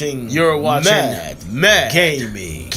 You're watching Mad Gaming.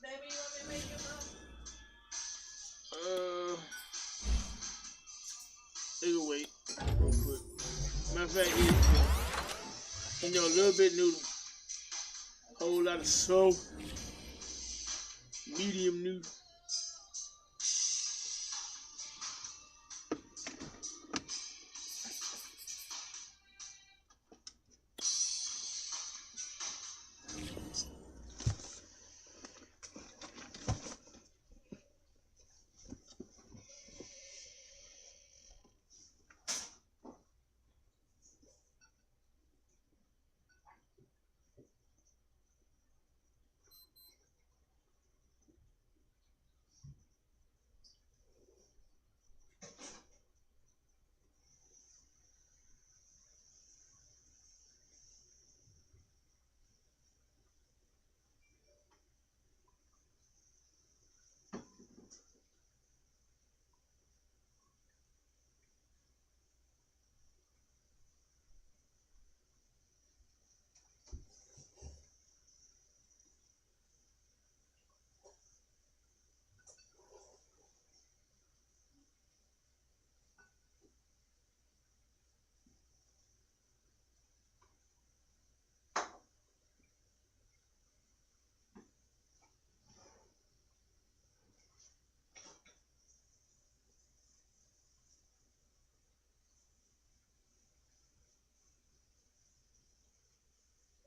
Baby, you want me to make you It'll wait real quick. Matter of fact, a little bit noodle. Whole lot of salt. Medium noodle.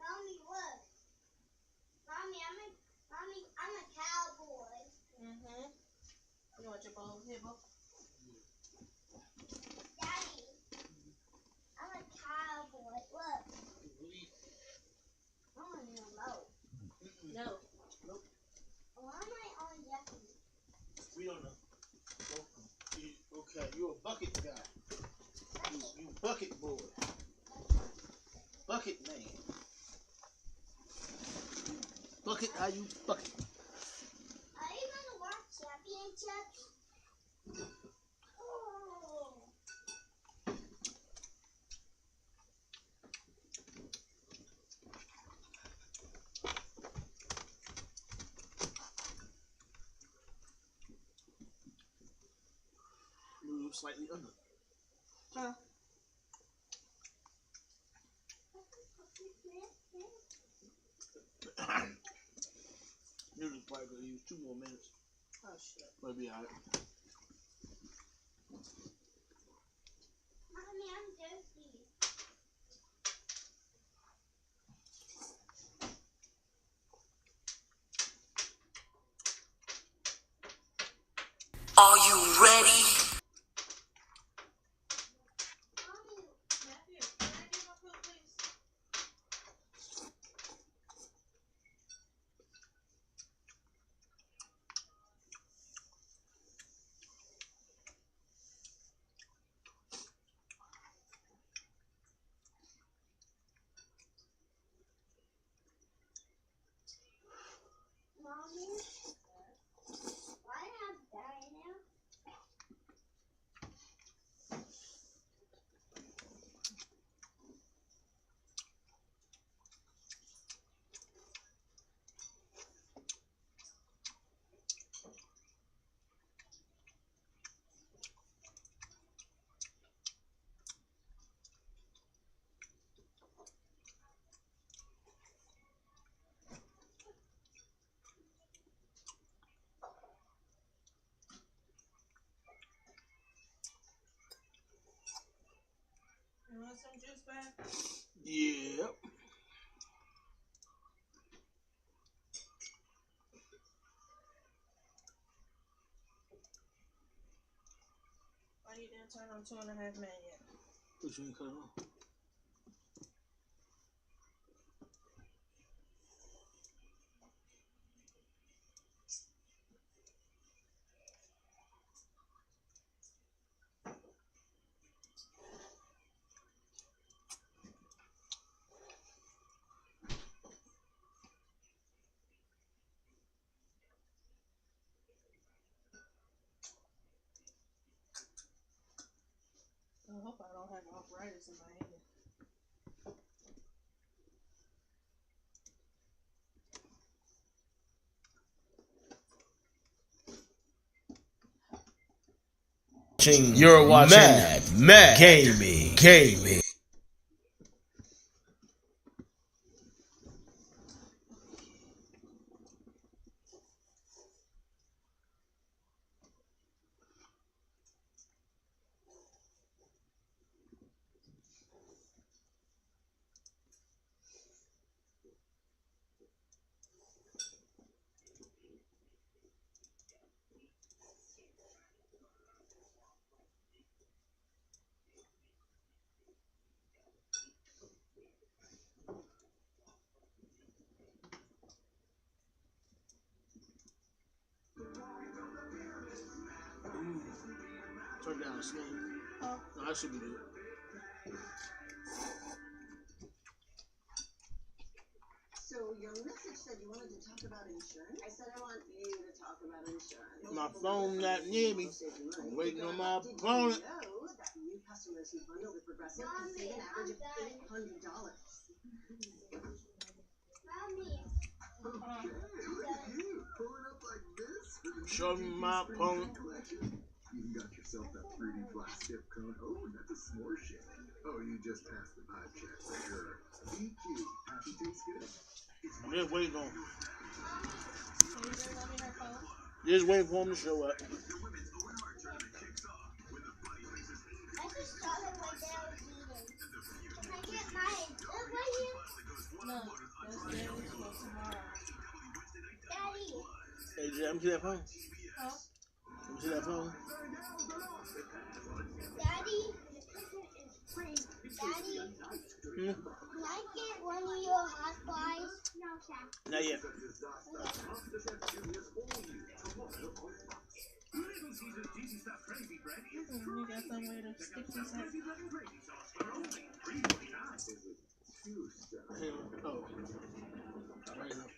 Mommy, look. Mommy, I'm a cowboy. Mm-hmm. You want your bowl here, Bo? Daddy, I'm a cowboy. Look. I want to know. No. Nope. Why am I on Jeffy? We don't know. Okay, you're a bucket guy. You bucket boy. Bucket man. Bucket, how you bucket? Are you going to watch championships? Oh. Move slightly under. Huh? Noodles probably gonna use 2 more minutes. Oh, shit. But be alright. Mommy, I'm thirsty. Are you ready? Mommy, Matthew, can I get my food, please? Mommy, why am I dying now? You want some juice back? Yep. Why you didn't turn on 2.5 Men yet? Which one cut off? I hope I don't have arthritis in my hand. You're watching Mad Gaming. Turn down the snake. Oh. No, that should be good. So your message said you wanted to talk about insurance? I said I want you to talk about insurance. My phone not near me. I'm waiting on my opponent. Did you know that new customers who bundle with Progressive can save an average of $800? Show me my opponent. You even got yourself that ray2flash skip cone. Oh, that's a s'more shake. Oh, you just passed the vibe check for sure. Be cute. Happy tastes good. I'm just waiting on him. Can you just let me her phone? Just waiting for him to show up. I just saw him right there eating. Can I get mine? Look right here. No, that's Daddy's for tomorrow. Daddy. Hey, Jay, let me see that phone. Huh? Let me see that phone. Daddy. Daddy. Hmm? Can I get one of your hot flies? No, Chef. Not yet. You got some way to stick this in? Oh. Right now.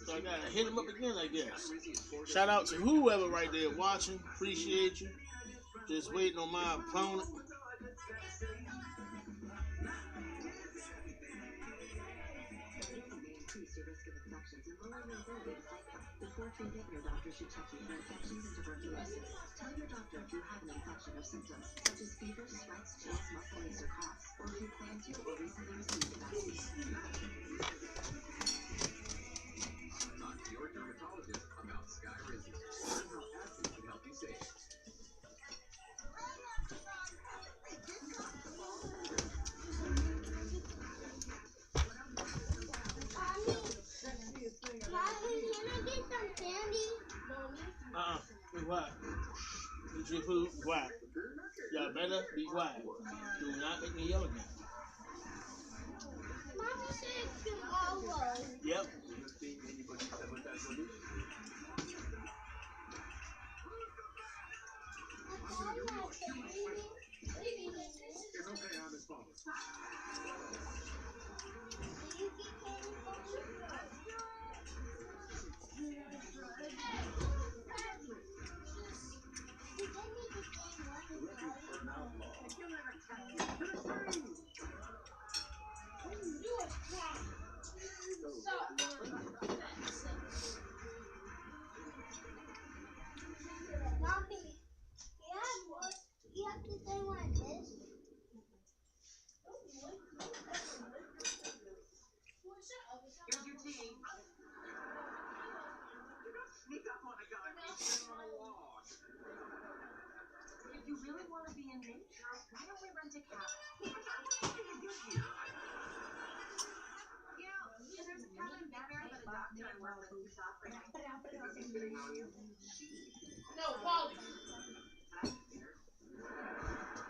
So I gotta hit him up again, I guess. Shout out to whoever right there watching. Appreciate you. Just waiting on my opponent. Before treatment, your doctor should check you for infections and tuberculosis. Tell your doctor if you have an infection or symptoms, such as fever, sweats, chills, muscle aches, or coughs, or if you plan to or recently received the vaccine. Talk to your dermatologist about SkyRizzy. Learn how acid can help you save. Mommy, can I get some candy? Be quiet. Eat your food. Be quiet. Y'all better be quiet. Do not make me yell again. Mommy said tomorrow. Yep. It's okay, I'm his father. Mommy, you have to say Mommy.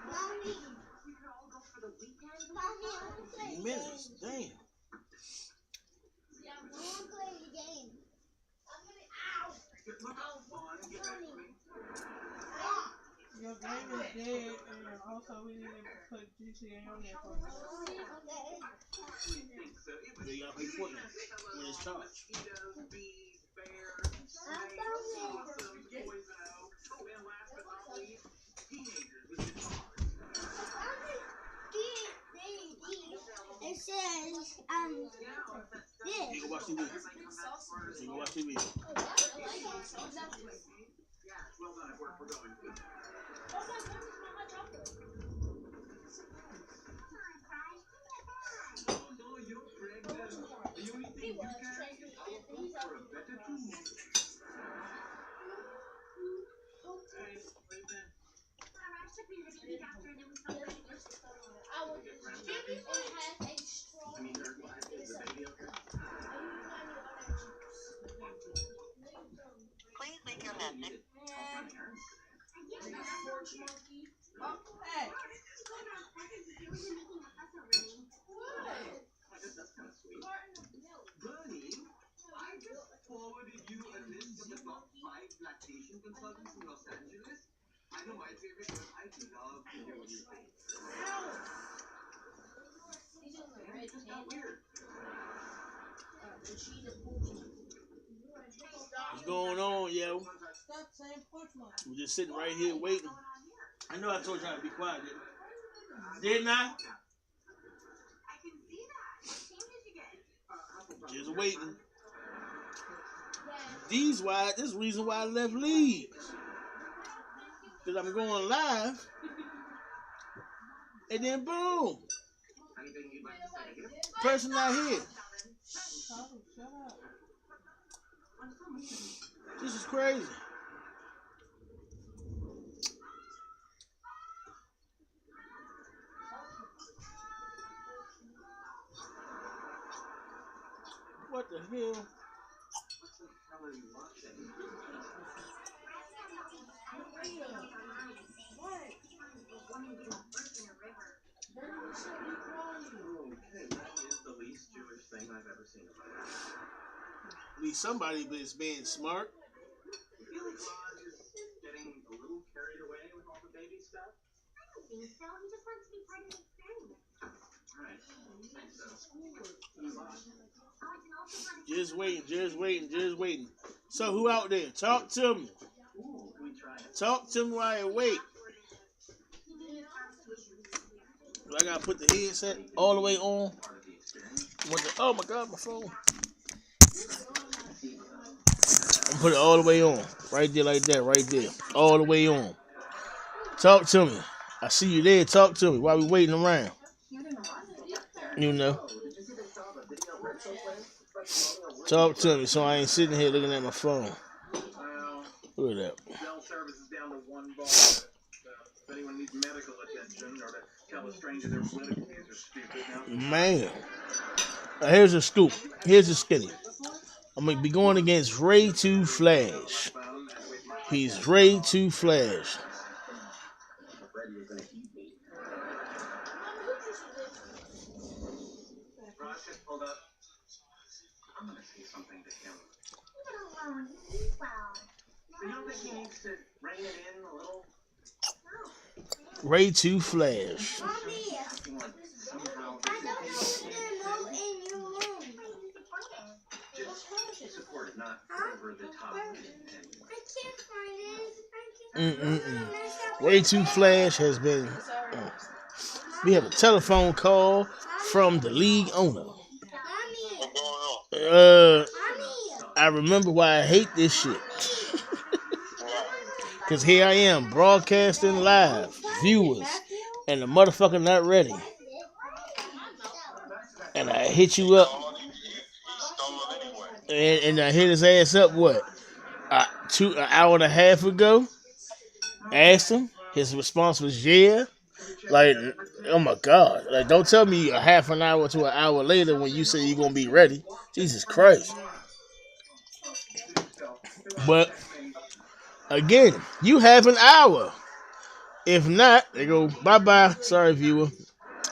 Mommy, I want to play the Minutes, damn. game. I want to play the game. Your game is dead, and also we need to put GTA on there for you. Yeah, you gotta pay Fortnite when it's charged. It says, You this. can watch TV. You can watch TV. Well done at work. We're going. Oh, no, you're pregnant. The only thing you can is hope for a better tomorrow. Hey, wait there. I mean, is the baby okay? Please leave your message. Hey, That's kind of sweet. Bernie, I just forwarded you a list of the top 5 lactation consultants in Los Angeles. I know my favorite, but I'd love to hear what you think. Damn, it just got weird. What's going on, yo? stop saying Portsmouth. We're just sitting right here waiting. I know I told y'all to be quiet, didn't I? I can see that. What team did you get? Just waiting. This is the reason why I left leagues. Because I'm going live. And then boom. Anything you'd like to say here? Person not here. Shut up. This is crazy. What the hell? What the hell are you watching? Okay, that is the least Jewish thing I've ever seen in my life. At least somebody is being smart. You feel like Raj is getting a little carried away with all the baby stuff? I don't think so. He just wants to be part of the experiment. Right. Thanks, Just waiting. So who out there? Talk to me. Ooh, can we try it? Talk to me while I wait. Do I gotta put the headset all the way on? Part of the experience. Oh my god, my phone. I'm put it all the way on. Right there like that, right there. All the way on. Talk to me. I see you there. Talk to me while we waiting around. You know. Talk to me so I ain't sitting here looking at my phone. Well, Look at that. cell service is down to 1 bar. If anyone needs medical attention or to tell a stranger their political views are stupid now. Man. Here's a scoop. Here's a skinny. I'm going to be going against ray2flash. He's ray2flash. Raj, hold up. I'm gonna say something to him. So you don't think he needs to rein it in a little? ray2flash. Mommy, Acting like somehow I don't know what's the remote in your room. just supportive, not over the top. I can't find it. ray2flash has been. We have a telephone call from the league owner. Mommy, I remember why I hate this shit. Because here I am, broadcasting live, viewers, and the motherfucker not ready. And I hit you up. And I hit his ass up, what? An hour and a half ago? Asked him. His response was, yeah. Like, oh my God. Like, don't tell me a half an hour to an hour later when you say you're going to be ready. Jesus Christ. But again, you have an hour. If not, they go bye bye. Sorry, viewer.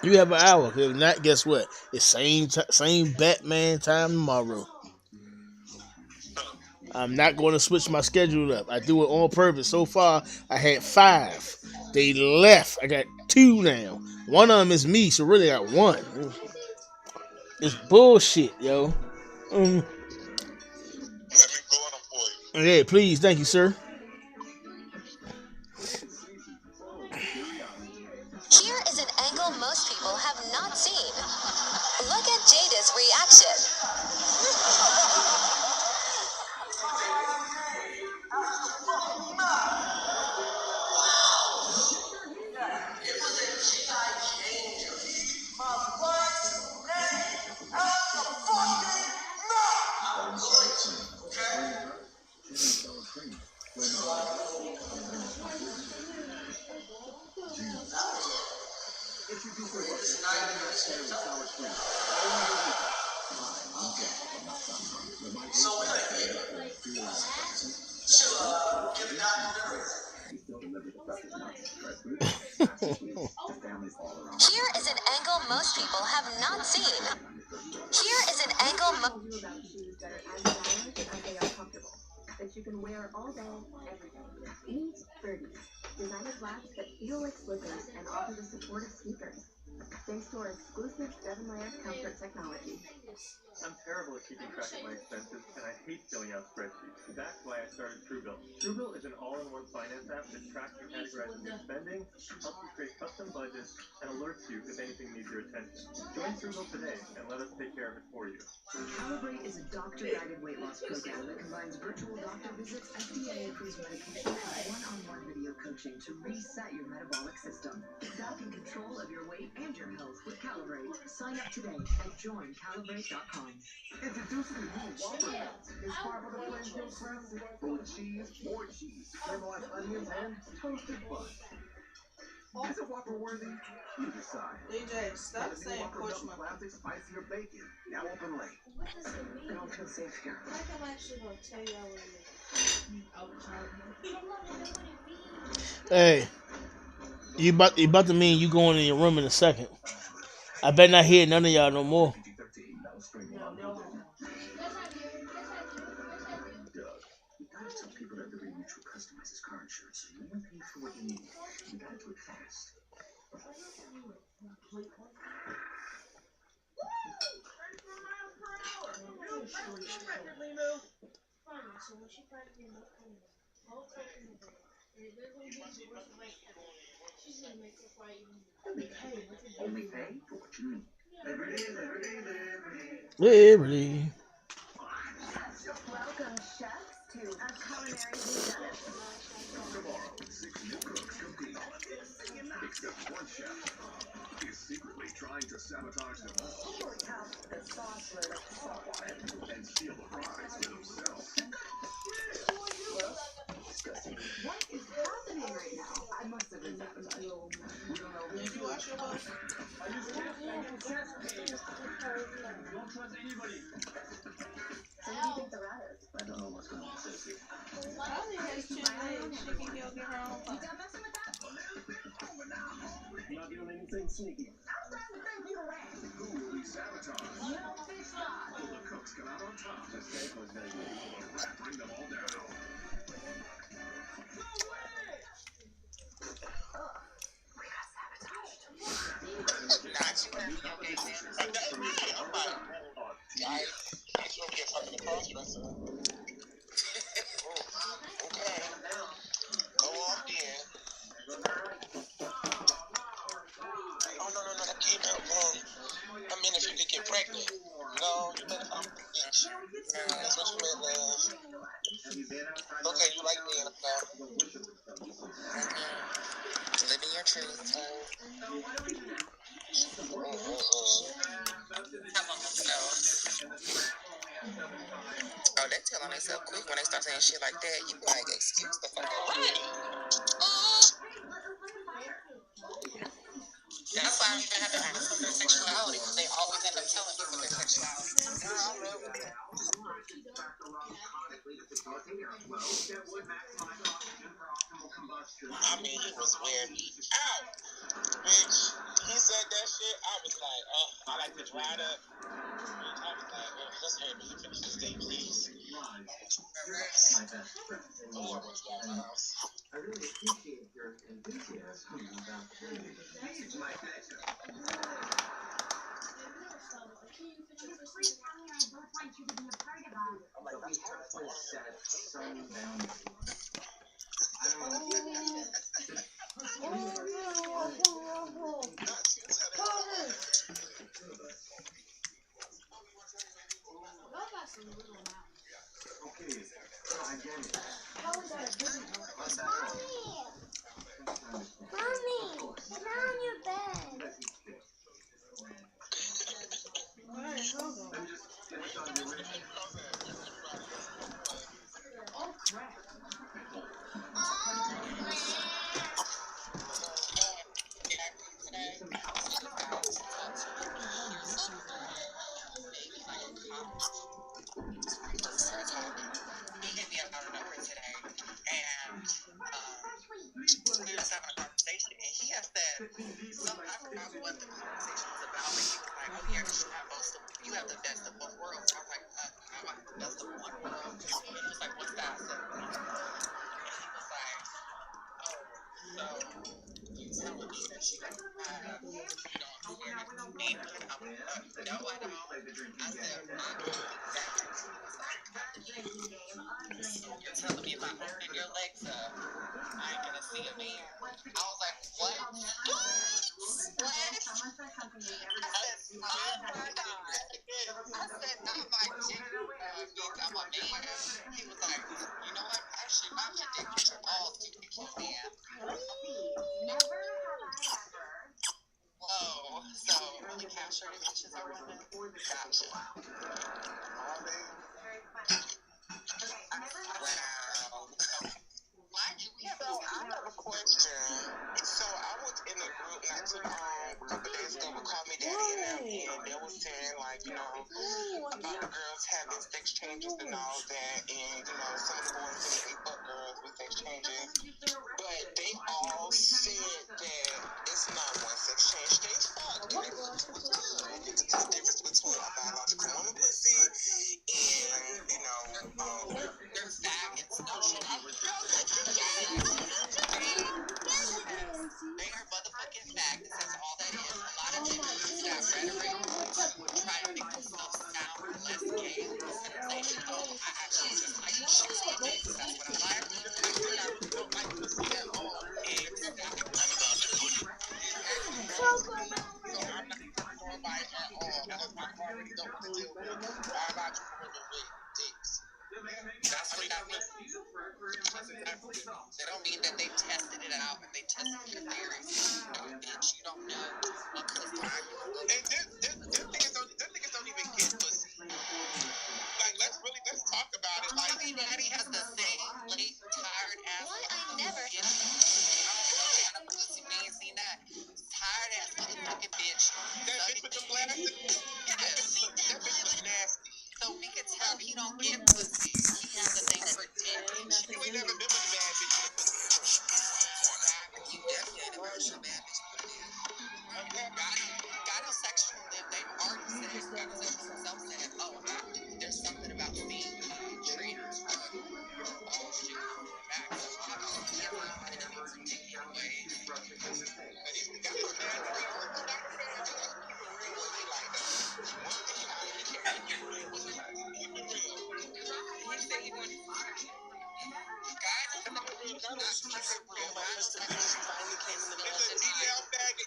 You have an hour. If not, guess what? It's same Batman time tomorrow. I'm not going to switch my schedule up. I do it on purpose. So far, I had 5. They left. I got 2 now. One of them is me, so really I got 1. It's bullshit, yo. Mm. Yeah, please, thank you, sir. Here is an angle most people have not seen. Look at Jada's reaction. Here is an angle most people have not seen. Here is an angle About shoes that are as stylish as they are comfortable, that you can wear all day, every day. Meet Birdies, designer flats that feel like slippers and offer the support of sneakers. Thanks to our exclusive 7-layer comfort technology. I'm terrible at keeping track of my expenses, and I hate filling out spreadsheets. That's why I started Truebill. Truebill is an all-in-one finance app that tracks and categorizes your spending, helps you create custom budgets, and alerts you if anything needs your attention. Join Truebill today, and let us take care of it for you. Calibrate is a doctor-guided weight loss program that combines virtual doctor visits, FDA-approved medication, and one-on-one video coaching to reset your metabolic system. Get back in control of your weight and your health with Calibrate. Sign up today at joincalibrate.com. Introducing the new Whopper Nuts. Inspired by the Flamekill classic. Full of cheese, more cheese, caramelized onions, and toasted bun. Is it Whopper worthy? You decide. DJ, stop saying Whopper push my. Double Classic Spicier Bacon. Now open late. What does it mean? Don't feel safe here. Like I'm actually gonna tell y'all what it is. Hey, you about to mean you going in your room in a second. I better not hear none of y'all no more. You gotta tell people that Liberty Mutual customizes car insurance, so you only pay for what you need. You gotta do it fast. Only pay for what you need. Liberty, Liberty, Liberty. Liberty. Welcome, chefs, to A Culinary Whodunit. Tomorrow, 6 new cooks compete. Except one chef is secretly trying to sabotage them all. And steal the prize for himself. What is happening right now? I must have been sabotaged. We don't know Did you wash your boat? I just can't don't trust anybody. So who do you think the rat is? I don't know what's going on with this. Probably has 2 legs. She can go get her own pie. Not doing anything sneaky. Who will be sabotaged? Will the cooks come out on top? The steak was very good. Will the rat bring them all down? We got sabotaged. I just want to get fucking the cross dresser. Okay. Go off then. Oh, no, that came out wrong. I mean, if you could get pregnant. No, you better not be a bitch. That's what you meant, love. Okay, you like me now. Living your truth. Oh, they tell on themselves quick when they start saying shit like that. You be like, excuse the fuck right. That's why I don't even have to ask them their sexuality, because they always end up telling people their sexuality. said that shit, I was like, oh, I like to drive up. I was like, oh, let's hurry up and finish this day, please. Oh, I want to drive my house. I really appreciate your enthusiasm about It's my pleasure. We have to set some boundaries. I Mommy, get on your bed. Alright, hold on. Oh crap. He hit me up out of nowhere today, and we were just having a conversation, and he had said something. I forgot what the conversation was about, but he was like, "Oh yeah, you have the best of both worlds." I was like, "I want the best of one world." And he was like, "What's that?" I said, "And he was like, "Oh, so you telling me that you don't have, you don't hear me?" And I'm like, "No, I don't." I said, "I don't think that." You're telling me if I open your legs up, I ain't gonna see a man. I was like, what? What? I said, oh my God. I said, not my dick means I'm a man. He was like, you know what? Actually, not your dick, it's your balls. You can keep man. Whoa. So, really castrated bitches are women? Gotcha. Wow. So I have a question. So I was in a group not too long, a couple days ago, with Call Me Daddy and they were saying, like, you know, about the girls having sex changes and all that, and, you know, some of the boys say they fuck girls with sex changes, but they all said that it's not one sex change, they fuck, and it was good. It's the difference between a biological woman pussy and, you know, they're faggots. No shit. They are motherfucking faggots. That's all that is. A lot of them use that rhetoric to try to make themselves sound less gay instead of saying, oh, I actually just like chicks with dicks. That's what I like. Actually, I really don't like pussy at all. Exactly. So I'm not going by it at all because I already know what to deal with. Biological women with dicks. That's what that means. They don't mean that they tested it out and they tested their theories. No, bitch, you don't know what kind of time you will go. And them niggas don't even get pussy. Like, let's talk about it. Like, Daddy has the same late, tired ass. Why I never I don't know what kind of pussy we ain't seen that. Tired ass motherfucking bitch. That bitch with the glasses? That bitch was nasty. So we can tell he don't get pussy. He has a thing for dick. You ain't never been with a bad bitch with pussy. You definitely ain't never heard of a bad bitch with a dick. Gynosexual, they already said, gynosexual themselves said, oh, there's something about me treaters or balls jiggling in the back. So I don't care about it anyway. But he's got some bad bitch.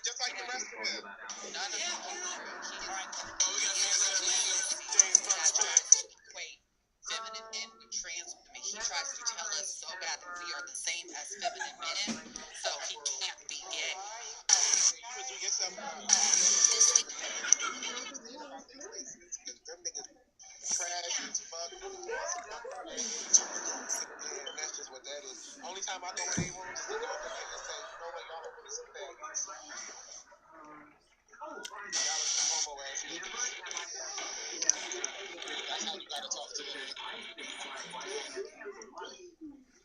Just like the rest of them. None of them. Wait, feminine men with trans women. He tries to tell us so bad that we are the same as feminine men, so he can't be gay. You do yourself this week. Them niggas trash as fuck. And that's just what that is. Only time I go in any rooms is to go up and say, you know what, y'all are really some faggots. Y'all are some homo ass niggas. That's how you gotta talk to them.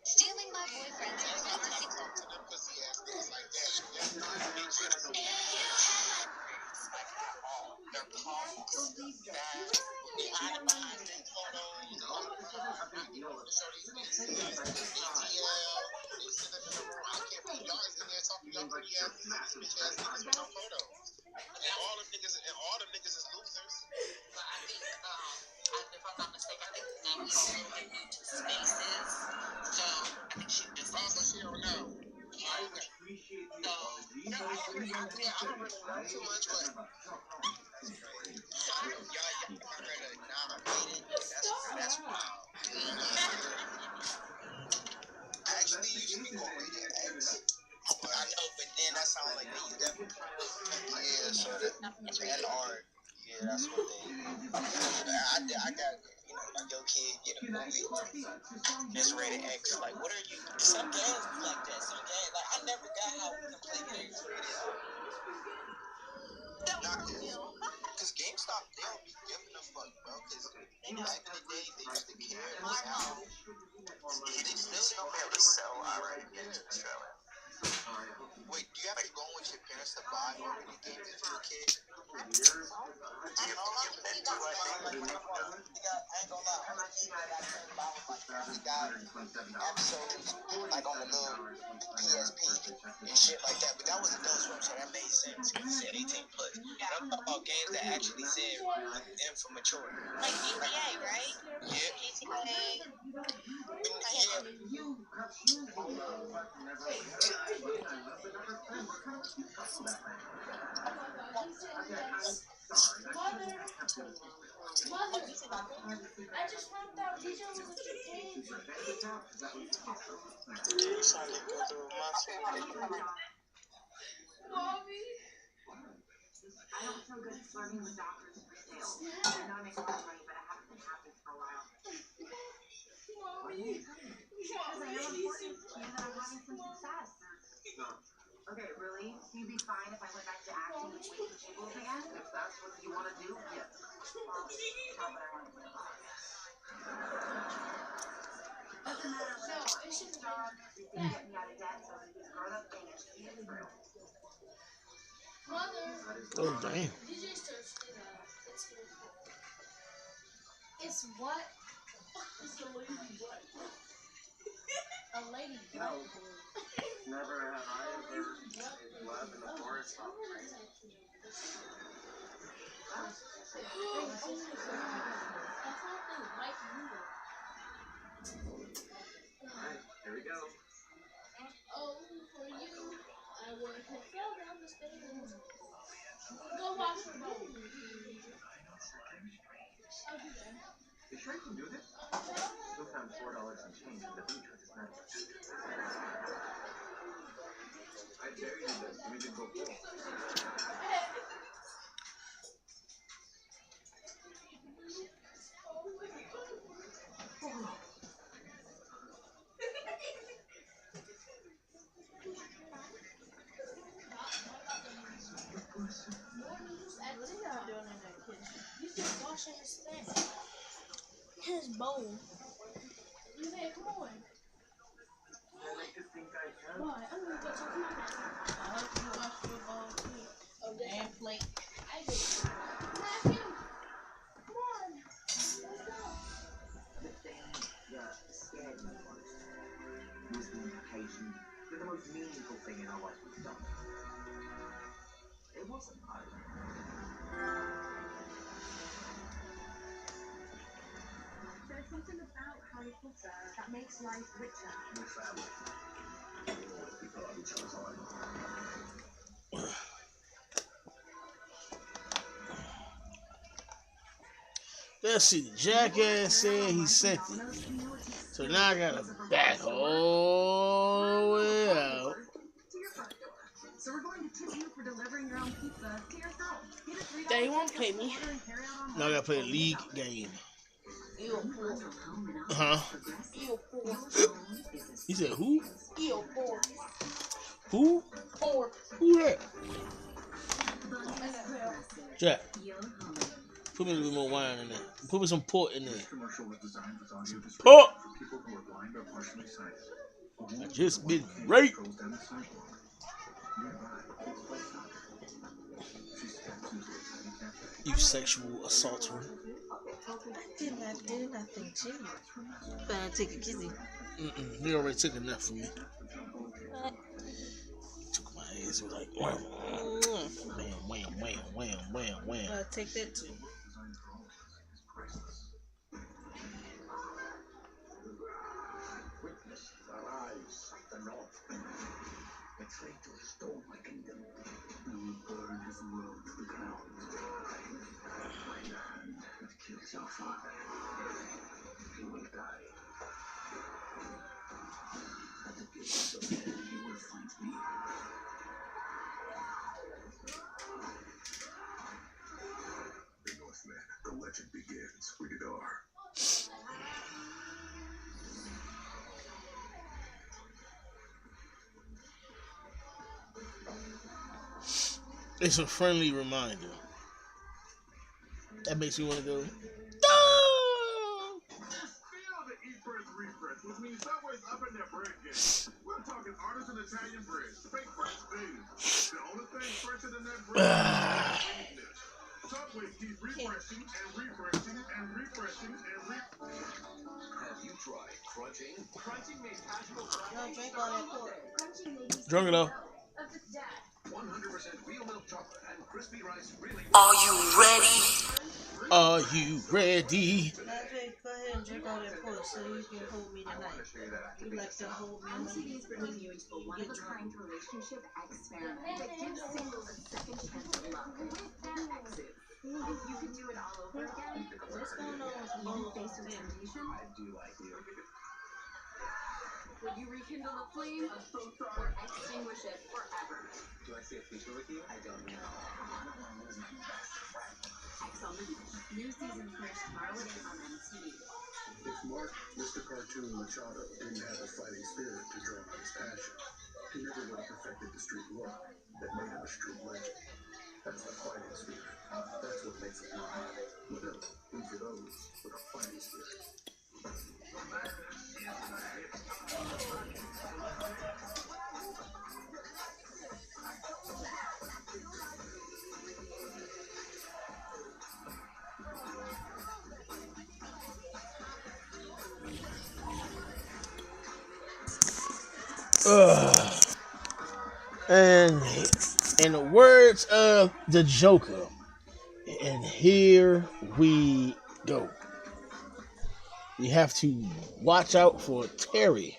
Stealing my boyfriend's That's how you gotta talk to them pussy ass niggas like that. That's not bitch. shorty, ATL, they sit up in the room. I can't believe y'all is in there talking y'all pretty ass niggas, bitch ass niggas with no photos. And all the niggas is losers. But I think, if I'm not mistaken, I think Naomi's a little bit new to spaces. So I think she just Also, she don't know. yeah. So No, I don't really know too much, but that's crazy. Y'all got her to nominate it. That's wild. Actually, you should be called rated X. I know, but then that sounds like they use that for yeah, so that and art. Yeah, that's what they. I got like your kid get a movie. It's rated X. Like, what are you? Some games be like that. Some games, like I never got how we can play games rated R. Cause GameStop, they don't be giving a fuck, bro. Cause back in the day, they used to care. Now, they still don't be able to sell outright games in Australia. Wait, do you have to go in with your parents to buy video games if you're a kid? I ain't gonna lie, all the games that I cared about was like Family Guy episodes, like on the little PSP and shit like that. But that was Adult Swim, so that made sense because it said 18 plus. But I'm talking about games that actually said M for mature. like GTA, right? Yeah. GTA. Mother, I just found out DJ was a kid. You saw me go through my Mommy. I don't feel good flirting with doctors for sales. I know I make a lot of money, but I haven't been happy for a while. Mommy. Because I know important to you that I'm having some success. Okay, really? You'd be fine if I went back to acting with weight and jiggles again? If that's what you want to do, yes. Well, it's not what I want to do. Doesn't matter what I want. It's just a job. You can get me out of debt, so this grown-up thing is see it through. Mother. Oh, damn. DJ starts it's what? It's a lady what? A lady what? Never have I ever made love in the forest. Oh my god. I thought they like you. Alright, here we go. Oh, for you, I would have fell down the stairs. Go wash your bones. I'll do that. You sure you can do this? Still found $4 and change in the beach with his knife. I dare you to make it go full. You just washing his thing. His bowl. You there, come on. I like to think I can. Why? I'm gonna go talk to my dad. I hope you wash your bowl too. Oh, damn plate. I did. Matthew! Come on. Let's go. The thing that scared me most was the implication that the most meaningful thing in our life was done. It wasn't home. There's something about Harry Potter that makes life richer. Your family. People love each other's life. Let's see. The jackass said he sent it. So now I gotta back all the way out. To your front door. So we're going to tip you for delivering your own pizza to yourself. Get a $3 Daddy won't pay me. order and carry out on Now I gotta play a league game. Ew, Huh? ew, He said who? ew, Who? four. Who that? Jack. Put me a little more wine in there. Put me some port in there. This commercial was designed with audio description Port! for people who are blind or partially sighted. I just been raped. Goes down the sidewalk. Nearby, kids play soccer. She steps into a tiny cafe. You sexual assaulter. did not do nothing to you. Better take a kizzy. He already took enough from me. Took my ass with like wham, wham, wham, wham, wham, wham. Take that too. Witness the rise of the North. The traitor stole my kingdom. He will burn his world to the ground. By the hand that kills your father, he will die. At the gates of hell, you will find me. The Northman, the legend begins. Rated R. It's a friendly reminder. That makes me want to go. Feel the Eat Fresh refresh, which means Subway's up in their bread game. We're talking artisan Italian bread, fake fresh things. The only thing fresher than that bread is sweetness. Subway keeps refreshing and refreshing and refreshing and Have you tried crunching? Crunching made casual Don't drink all that pork. Drunk it though. 100% real milk chocolate and crispy rice really. Are you ready? Are you ready? Andre, go ahead and drink all that pork so you can hold me tonight. You like to hold me MTV is bringing you into a one-of-a-kind relationship experiment that gives singles a second chance at love with their exes. If you could do it all over again, What's going on with even both faced with temptation, I do like you. would you rekindle the flame or extinguish it forever? Do I see a picture with you? I don't know. X on the Beach. New season premieres tomorrow at 8 on MTV. If Mark, Mr. Cartoon Machado, didn't have a fighting spirit to draw on his passion, he never would have perfected the street look that made him a street legend. That's the fighting spirit. That's what makes him mine. Whatever. Who for those with a fighting spirit? And in the words of the Joker, and here we go. You have to watch out for Terry.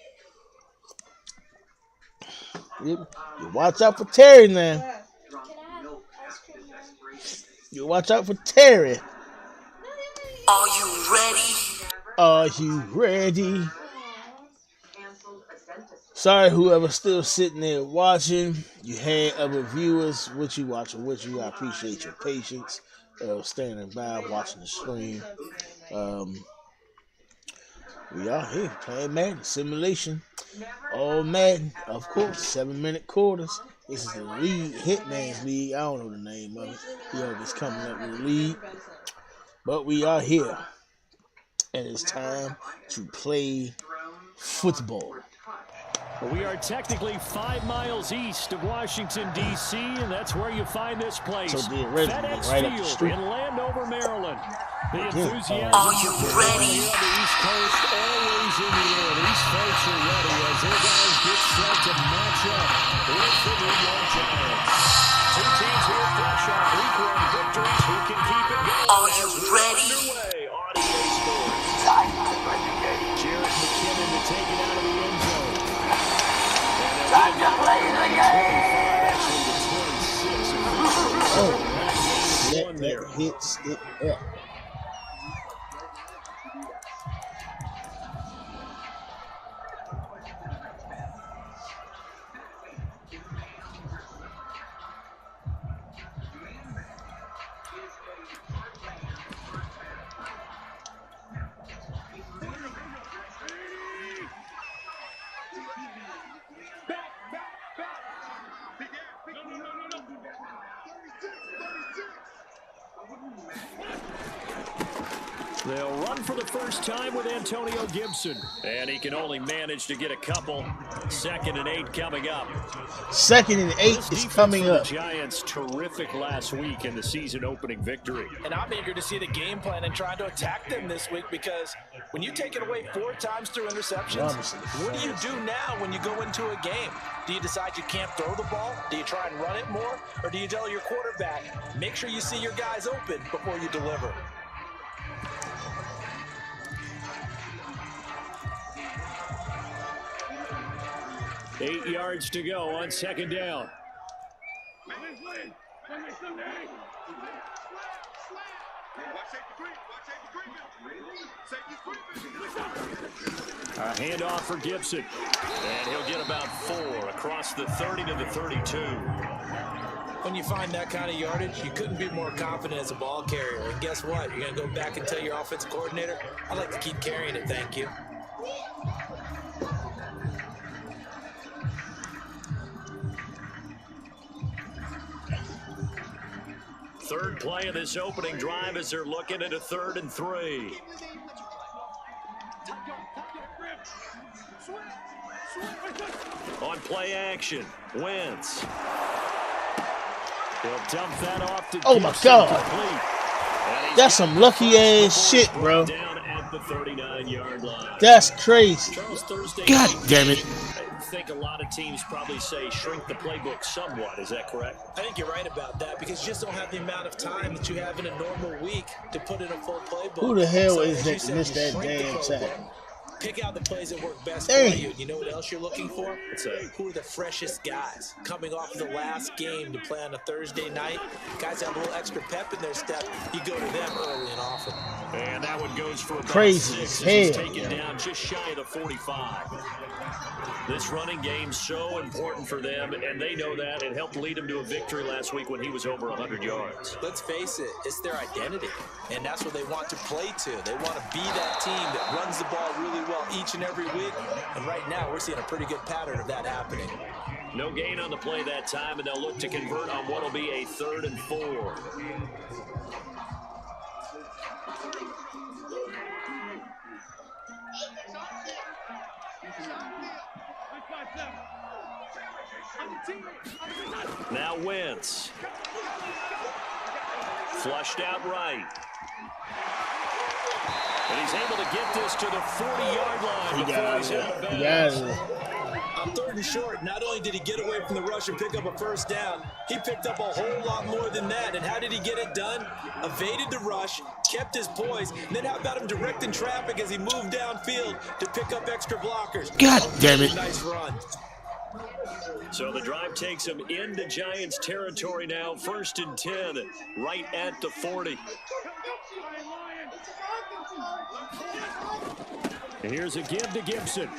You watch out for Terry now. You watch out for Terry. Are you ready? Are you ready? Sorry, whoever's still sitting there watching. You had other viewers. What you watching? What you? I appreciate your patience. Standing by, watching the stream. We are here playing Madden simulation. All Madden, of course. 7-minute quarters. This is the league, Hitman's League. I don't know the name of it. He always coming up with a league. But we are here, and it's time to play football. We are technically 5 miles east of Washington, D.C., and that's where you find this place. So FedEx right up the Field street. in Landover, Maryland. The enthusiasm Are you ready? on the East Coast always in the air. These folks are ready as their guys get set to match up with the New York Giants. Two teams here fresh off week-1 victories who can keep it going. Are you ready? Underway on EA Sports. Jarrett McKinnon to take it out of the end zone. Time to play the game. Oh, let that hit stick up. They'll run for the first time with Antonio Gibson. And he can only manage to get a couple. 2nd and 8 coming up. 2nd and 8 is coming up. The Giants terrific last week in the season opening victory. And I'm eager to see the game plan and trying to attack them this week, because when you take it away 4 times through interceptions, what do you do now when you go into a game? Do you decide you can't throw the ball? Do you try and run it more? Or do you tell your quarterback, make sure you see your guys open before you deliver? Eight yards to go on 2nd down. A handoff for Gibson. And he'll get about 4 across the 30 to the 32. When you find that kind of yardage, you couldn't be more confident as a ball carrier. And guess what? You're going to go back and tell your offensive coordinator, I'd like to keep carrying it, thank you. Third play of this opening drive as they're looking at a 3rd and 3. On play action, Wentz. He'll dump that off to oh my God. That's some lucky ass shit, bro. Down at the 39-yard line. That's crazy. God damn it. I think a lot of teams probably say shrink the playbook somewhat. Is that correct? I think you're right about that, because you just don't have the amount of time that you have in a normal week to put in a full playbook. Who the hell so is that you missed that shrink the damn playbook, tackle? Pick out the plays that work best Dang. for you. You know what else you're looking for? Who are the freshest guys coming off the last game to play on a Thursday night? Guys have a little extra pep in their step. You go to them early and often. And that one goes for about Crazy 6. as hell. Taken down just shy of the 45. This running game's so important for them, and they know that. It helped lead them to a victory last week when he was over 100 yards. Let's face it, it's their identity, and that's what they want to play to. They want to be that team that runs the ball really well each and every week, and right now we're seeing a pretty good pattern of that happening. No gain on the play that time, and they'll look to convert on what will be a 3rd and 4. Now Wentz. Flushed out right. And he's able to get this to the 40-yard line before he's out of bounds. On 3rd and short, not only did he get away from the rush and pick up a first down, he picked up a whole lot more than that. And how did he get it done? Evaded the rush, kept his poise, and then how about him directing traffic as he moved downfield to pick up extra blockers? God damn it. Nice run. So the drive takes him into Giants territory now. 1st and 10, right at the 40. And here's a give to Gibson.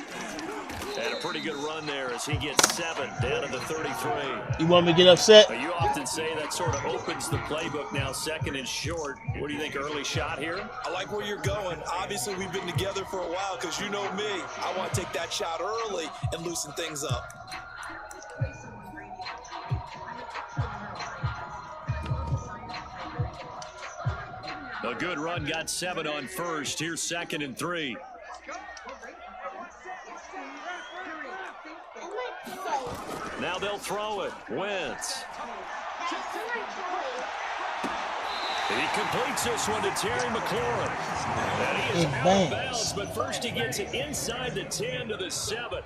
And a pretty good run there as he gets 7 down to the 33. You want me to get upset? You often say that sort of opens the playbook now, 2nd and short. What do you think, early shot here? I like where you're going. Obviously, we've been together for a while, because you know me. I want to take that shot early and loosen things up. A good run, got 7 on 1st. Here's 2nd and 3. Now they'll throw it. Wentz. He completes this one to Terry McLaurin. And he is out of bounds, but first he gets it inside the 10 to the 7.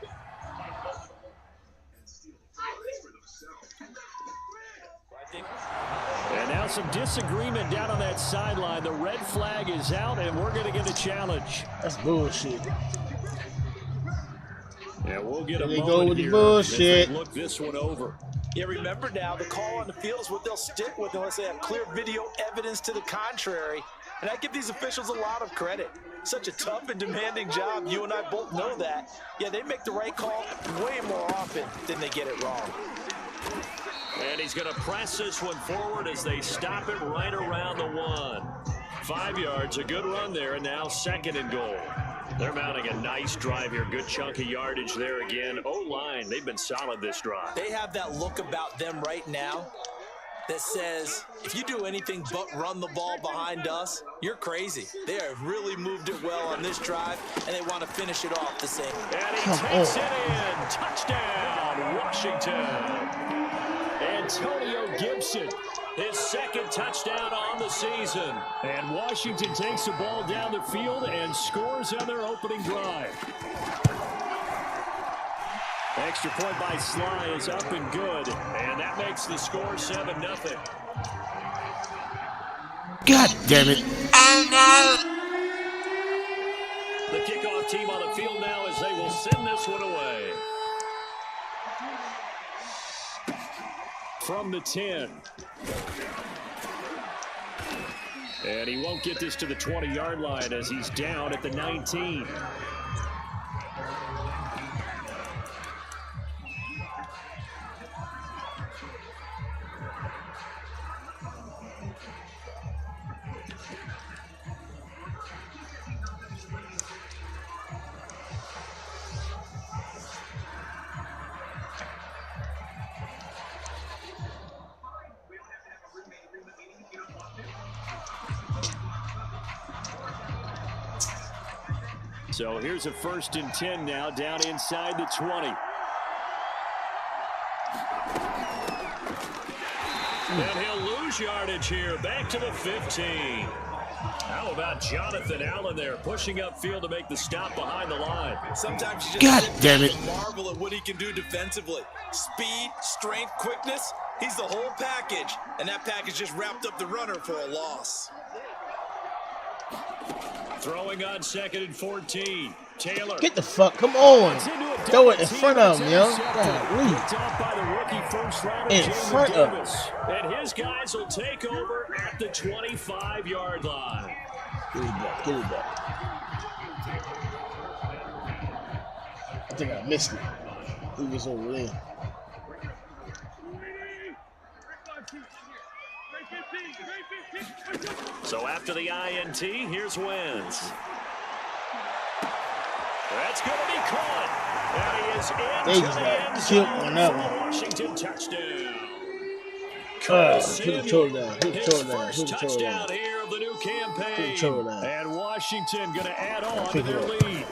And now some disagreement down on that sideline. The red flag is out, and we're going to get a challenge. That's bullshit. Yeah, we'll get a There they moment go with here the bullshit. Look this one over. Yeah, remember now, the call on the field is what they'll stick with unless they have clear video evidence to the contrary. And I give these officials a lot of credit. Such a tough and demanding job. You and I both know that. Yeah, they make the right call way more often than they get it wrong. And he's going to press this one forward as they stop it right around the 1. 5 yards, a good run there, and now 2nd and goal. They're mounting a nice drive here. Good chunk of yardage there again. O-line, they've been solid this drive. They have that look about them right now that says, if you do anything but run the ball behind us, you're crazy. They have really moved it well on this drive, and they want to finish it off the same. And he takes it in. Touchdown, Washington. Antonio Gibson, his second touchdown on the season. And Washington takes the ball down the field and scores on their opening drive. Extra point by Sly is up and good, and that makes the score 7-0. God damn it. The kickoff team on the field now as they will send this one away. From the 10. And he won't get this to the 20-yard line as he's down at the 19. So here's a 1st and 10 now, down inside the 20. And he'll lose yardage here, back to the 15. How about Jonathan Allen there, pushing upfield to make the stop behind the line? Sometimes you God just damn it. marvel at what he can do defensively. Speed, strength, quickness, he's the whole package. And that package just wrapped up the runner for a loss. Throwing on 2nd and 14. Taylor. Get the fuck, come on. Throw it in front of him, yo. Golly. In front of him. And his guys will take over at the 25-yard line. Get it back, get it back. I think I missed it. He was over there. So after the INT, here's Wentz. That's going to be caught. And he is into the end zone for a Washington touchdown. His first touchdown here of the new campaign. And Washington going to add on to their lead.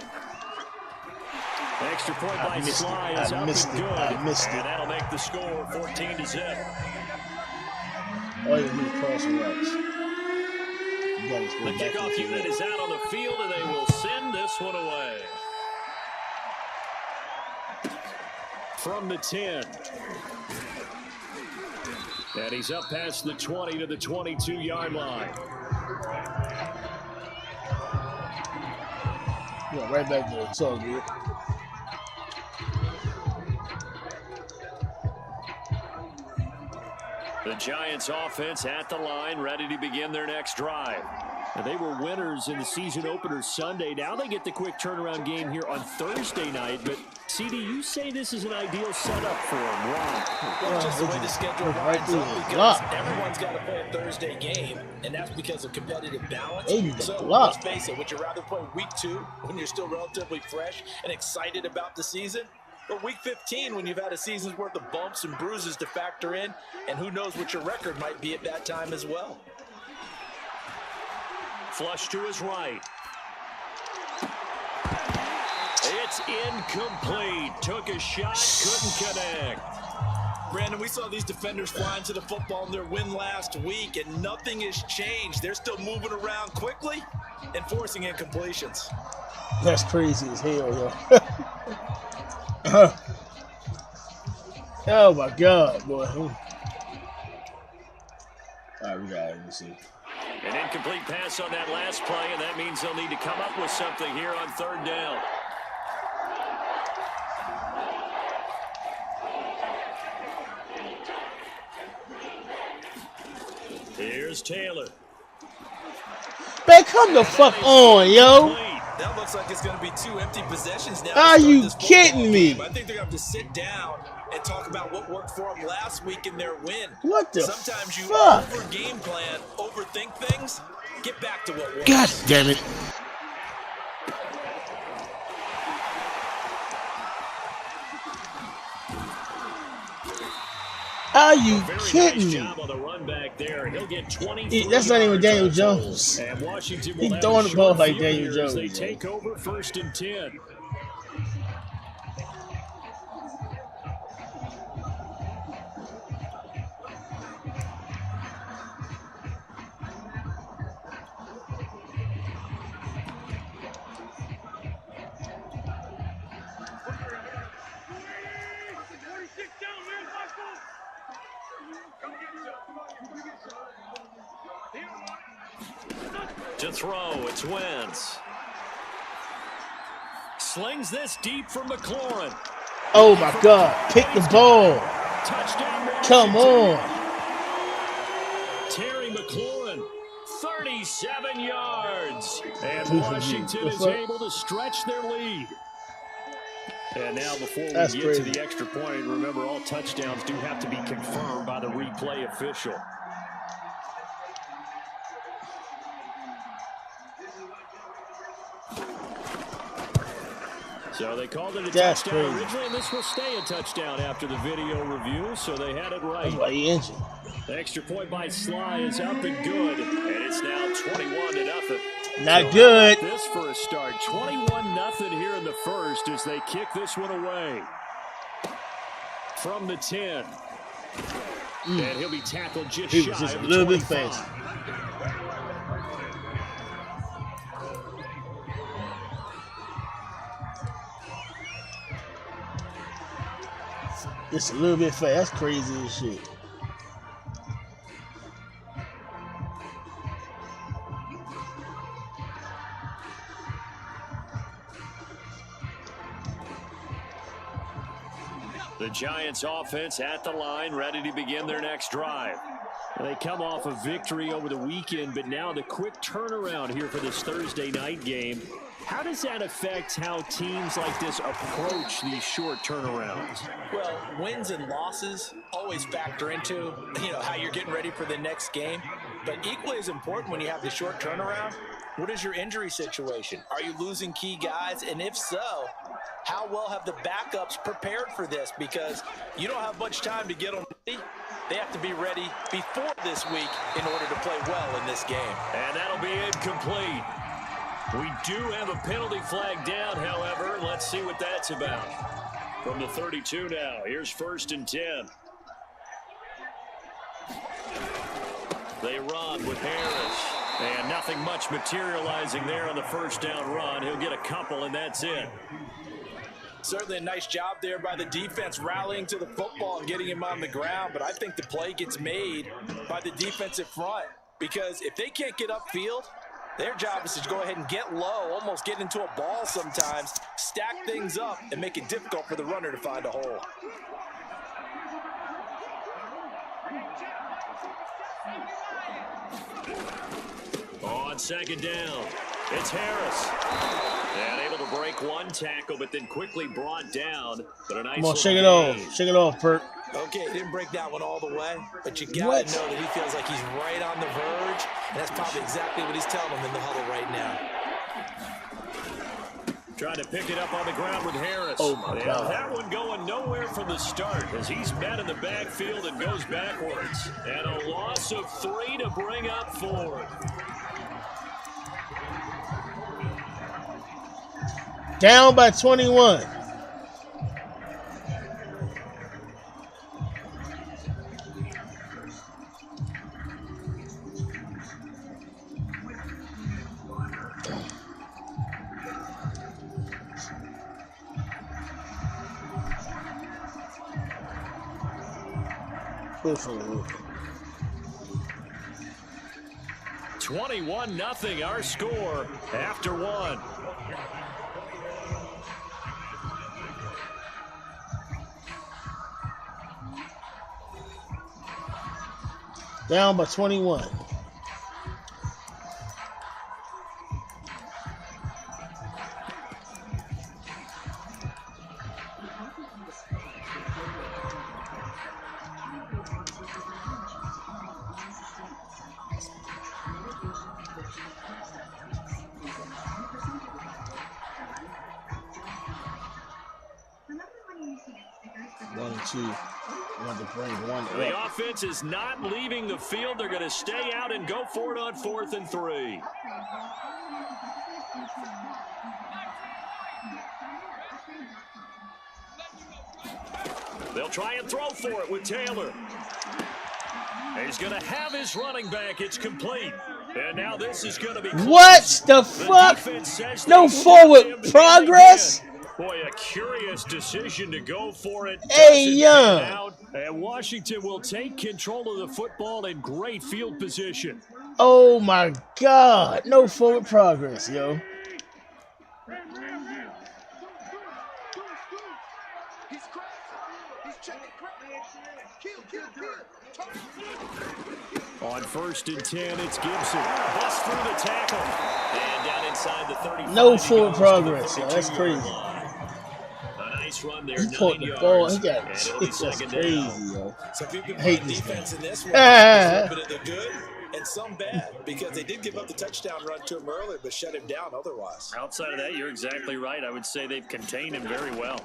Extra point by Sly is up and good. And that'll make the score 14-0. All you do is crossing routes. The kickoff unit is out on the field, and they will send this one away. From the 10. And he's up past the 20 to the 22-yard line. Yeah, right back there. It's all good. The Giants offense at the line, ready to begin their next drive. And they were winners in the season opener Sunday. Now they get the quick turnaround game here on Thursday night. But, CD, you say this is an ideal setup for them. Why? Well, just the way the schedule lines up, because everyone's got to play a Thursday game, and that's because of competitive balance. So let's face it, would you rather play week 2 when you're still relatively fresh and excited about the season? Or week 15 when you've had a season's worth of bumps and bruises to factor in, and who knows what your record might be at that time as well. Flush to his right. It's incomplete. Took a shot, couldn't connect. Brandon, we saw these defenders flying to the football in their win last week, and nothing has changed. They're still moving around quickly and forcing incompletions. That's crazy as hell, yo. Oh my God, boy. All right, we got it. Let me see. An incomplete pass on that last play, and that means they'll need to come up with something here on 3rd down. Here's Taylor. Man, come the fuck on, yo. That looks like it's going to be 2 empty possessions now. Are you kidding me? I think they're going to have to sit down and talk about what worked for them last week in their win. What the Sometimes you fuck? over game plan, overthink things. Get back to what works. God damn it. Are you kidding me? run back there. He'll get 20. That's not even Daniel Jones. And Washington He's will have throwing a the ball short like field Daniel here as Jones. they take over 1st and 10. To throw, it's Wentz. Slings this deep for McLaurin. Oh my God! Pick the ball. Touchdown, Come on. Terry McLaurin, 37 yards. And Washington is able to stretch their lead. And now before we get to the extra point, remember all touchdowns do have to be confirmed by the replay official. So they called it a touchdown originally, and this will stay a touchdown after the video review, so they had it right. That's why he injured. The extra point by Sly is up and good, and it's now 21-0. Not good. This for a start, 21-0 here in the first as they kick this one away from the 10. And he'll be tackled just shy just of a the little 25. bit fast. Just a little bit fast. That's crazy as shit. The Giants offense at the line, ready to begin their next drive. They come off a victory over the weekend, but now the quick turnaround here for this Thursday night game. How does that affect how teams like this approach these short turnarounds? Well, wins and losses always factor into, how you're getting ready for the next game. But equally as important when you have the short turnaround, what is your injury situation? Are you losing key guys? And if so, how well have the backups prepared for this? Because you don't have much time to get them ready. They have to be ready before this week in order to play well in this game. And that'll be incomplete. We do have a penalty flag down, however. Let's see what that's about. From the 32 now, here's 1st and 10. They run with Harris. And nothing much materializing there on the first down run. He'll get a couple, and that's it. Certainly a nice job there by the defense rallying to the football and getting him on the ground. But I think the play gets made by the defensive front. Because if they can't get upfield, their job is to go ahead and get low, almost get into a ball sometimes, stack things up, and make it difficult for the runner to find a hole. On 2nd down, it's Harris. And able to break one tackle, but then quickly brought down. But a nice Come on, shake it off. Shake it off, Perk. Okay, didn't break that one all the way, but you got to know that he feels like he's right on the verge, and that's probably exactly what he's telling him in the huddle right now. Trying to pick it up on the ground with Harris. Oh, my God. That one going nowhere from the start as he's met in the backfield and goes backwards. And a loss of 3 to bring up 4. Down by 21. Buffalo. 21-0 our score after 1. Down by 21. want to bring one The up. offense is not leaving the field. They're going to stay out and go for it on 4th and 3. They'll try and throw for it with Taylor. He's going to have his running back. It's complete. And now this is going to be close. What the fuck? No forward progress? Boy, a curious decision to go for it. Hey, young. And Washington will take control of the football in great field position. Oh, my God. No forward progress, yo. On 1st and 10, it's Gibson. Busts through the tackle. And down inside the 35. No forward progress, yo. That's crazy. A nice run there, He caught the ball. He got kicked. That's crazy, yo. Some people I hate put this defense guy. in this one. A little bit of the good and some bad because they did give up the touchdown run to him earlier, but shut him down otherwise. Outside of that, you're exactly right. I would say they've contained him very well.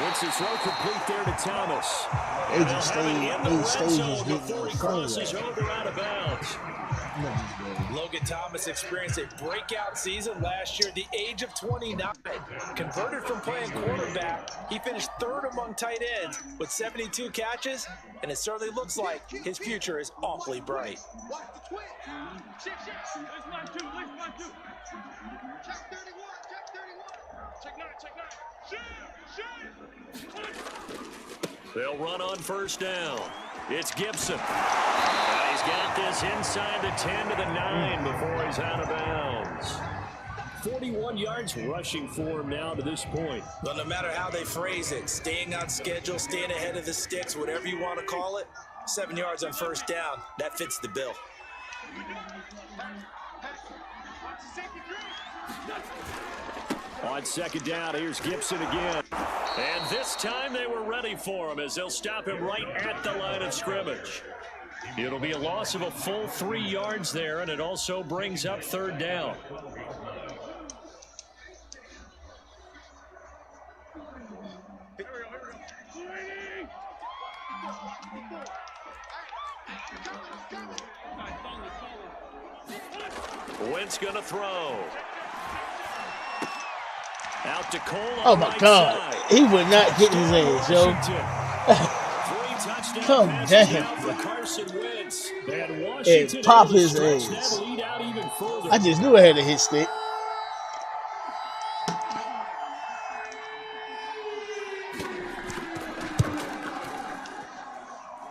Once his throw complete there to Thomas. They just stay just getting before he in front of crosses that. over out of bounds. Logan Thomas experienced a breakout season last year at the age of 29. Converted from playing quarterback, he finished 3rd among tight ends with 72 catches, and it certainly looks like his future is awfully bright. They'll run on 1st down. It's Gibson. And he's got this inside the 10 to the 9 before he's out of bounds. 41 yards rushing for him now to this point. Well, no matter how they phrase it, staying on schedule, staying ahead of the sticks, whatever you want to call it, 7 yards on 1st down, that fits the bill. On 2nd down, here's Gibson again. And this time they were ready for him as they'll stop him right at the line of scrimmage. It'll be a loss of a full 3 yards there, and it also brings up 3rd down. Wentz gonna throw. Out to Cole. Oh my God. He would not get his ass, yo. Calm down. And pop his ass. I just knew I had a hit stick.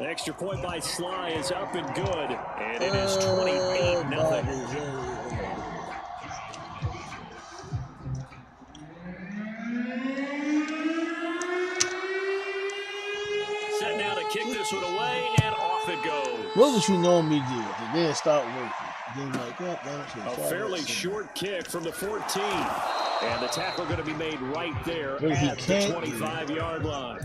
Extra point by Sly is up and good. And it is 28-0. Kick this one away, and off it goes. What would you normally do if it didn't start working? Then like, God, a fairly short kick from the 14. And the tackle going to be made right there at the 25-yard line.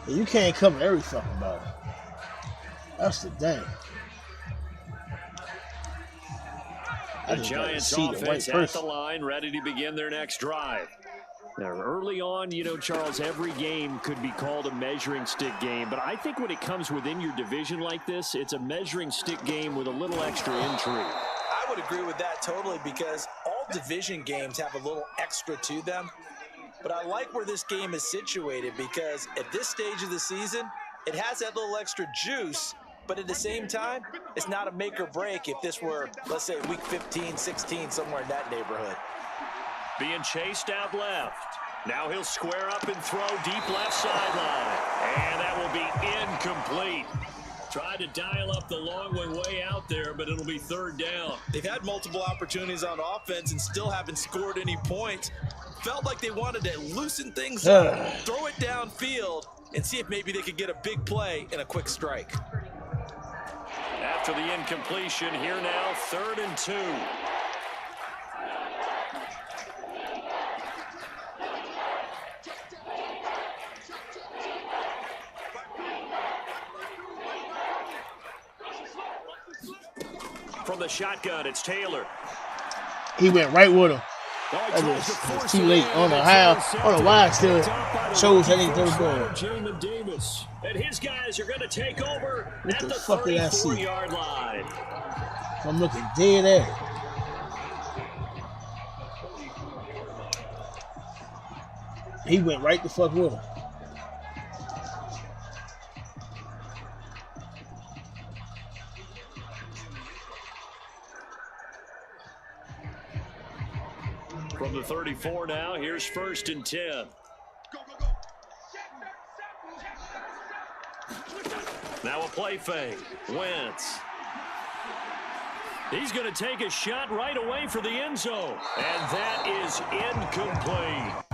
You can't cover every fucking ball. That's the thing. The Giants offense at the line, ready to begin their next drive. Now, early on, you know, Charles, every game could be called a measuring stick game, but I think when it comes within your division like this, it's a measuring stick game with a little extra intrigue. I would agree with that totally because all division games have a little extra to them. But I like where this game is situated because at this stage of the season, it has that little extra juice, but at the same time, it's not a make or break if this were, let's say, week 15, 16, somewhere in that neighborhood. Being chased out left. Now he'll square up and throw deep left sideline. And that will be incomplete. Tried to dial up the long way out there, but it'll be 3rd down. They've had multiple opportunities on offense and still haven't scored any points. felt like they wanted to loosen things up, throw it downfield, and see if maybe they could get a big play and a quick strike. After the incompletion, here now, 3rd and 2. From the shotgun, it's Taylor. He went right with him. It's too late. I don't know how. I don't know why I still chose that ain't throw the ball. Jamin Davis. And his guys are going to take over What at the the fuck did I see? 34-yard line. I'm looking dead at it. He went right the fuck with him. From the 34 now, here's 1st and 10. Now a play fake. Wentz. He's going to take a shot right away for the end zone. And that is incomplete.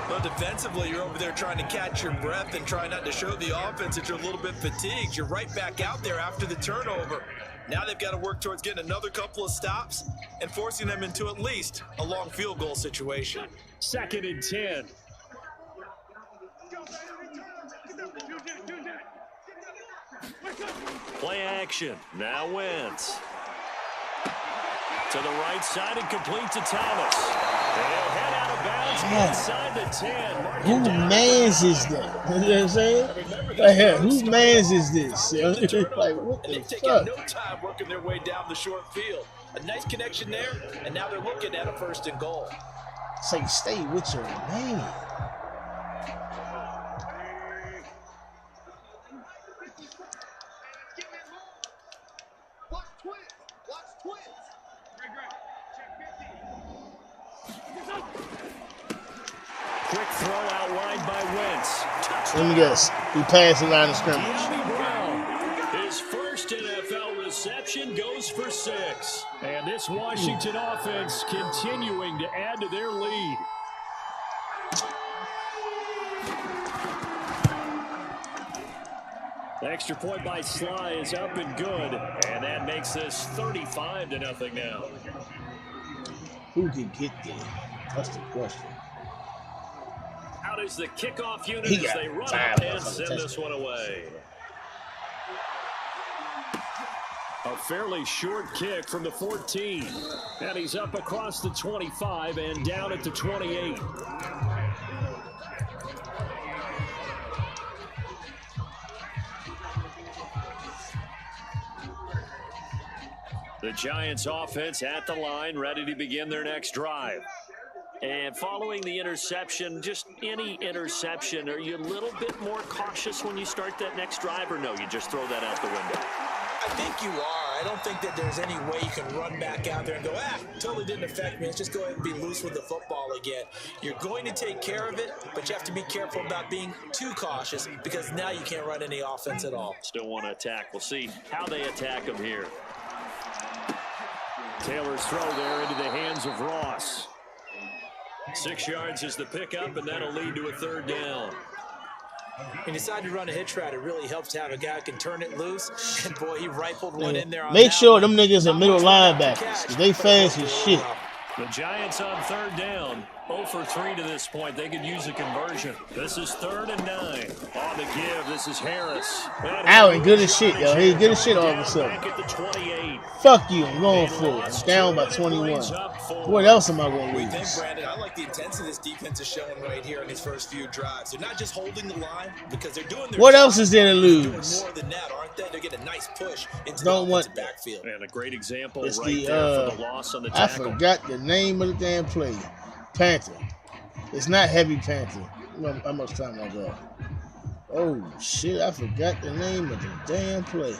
Well, defensively, you're over there trying to catch your breath and try not to show the offense that you're a little bit fatigued. You're right back out there after the turnover. Now they've got to work towards getting another couple of stops and forcing them into at least a long field goal situation. 2nd and 10. Play action. Now Wentz. To the right side and complete to Thomas. And he'll head out of bounds inside the 10. Who mans is that? You know what I'm saying? Like, who mans is this? Like, what the They've taken fuck? no time working their way down the short field. A nice connection there, and now they're looking at a 1st and goal. Say, stay with your man. Quick throw out wide by Wentz. Let me guess. He passed the line of scrimmage. Brown. His first NFL reception goes for 6. And this Washington offense continuing to add to their lead. The extra point by Sly is up and good. And that makes this 35-0 now. Who can get there? That's the question. Out is the kickoff unit He as got they run five up and send touchdowns. this one away. A fairly short kick from the 14. And he's up across the 25 and down at the 28. The Giants offense at the line, ready to begin their next drive. And following the interception, just any interception, are you a little bit more cautious when you start that next drive, or no, you just throw that out the window? I think you are. I don't think that there's any way you can run back out there and go, totally didn't affect me. Let's just go ahead and be loose with the football again. You're going to take care of it, but you have to be careful about being too cautious because now you can't run any offense at all. Still want to attack. We'll see how they attack them here. Taylor's throw there into the hands of Ross. 6 yards is the pickup, and that'll lead to a 3rd down. When you decide to run a hitch route, it really helps to have a guy who can turn it loose. And boy, he rifled one in there. Make sure them niggas are middle linebackers. They fast as shit. The Giants on 3rd down. 0 for 3 to this point. They could use a conversion. This is 3rd and 9. On the give, this is Harris. Allen good as shit, yo. He good as shit all of a sudden. Back at the 28. Fuck you. I'm going for it. I'm down by 21. What else am I going to We think, lose? Brandon, I like the intensity this defense is showing right here in these first few drives. They're not just holding the line because they're doing their What job. else is there to They're doing lose? more than that, aren't they? They're getting a nice push into Don't the want offensive backfield. And a great example It's right the, there for the loss on the I tackle. forgot the name of the damn play. Panther. It's not Heavy Panther. How much time I got? Oh, shit. I forgot the name of the damn play.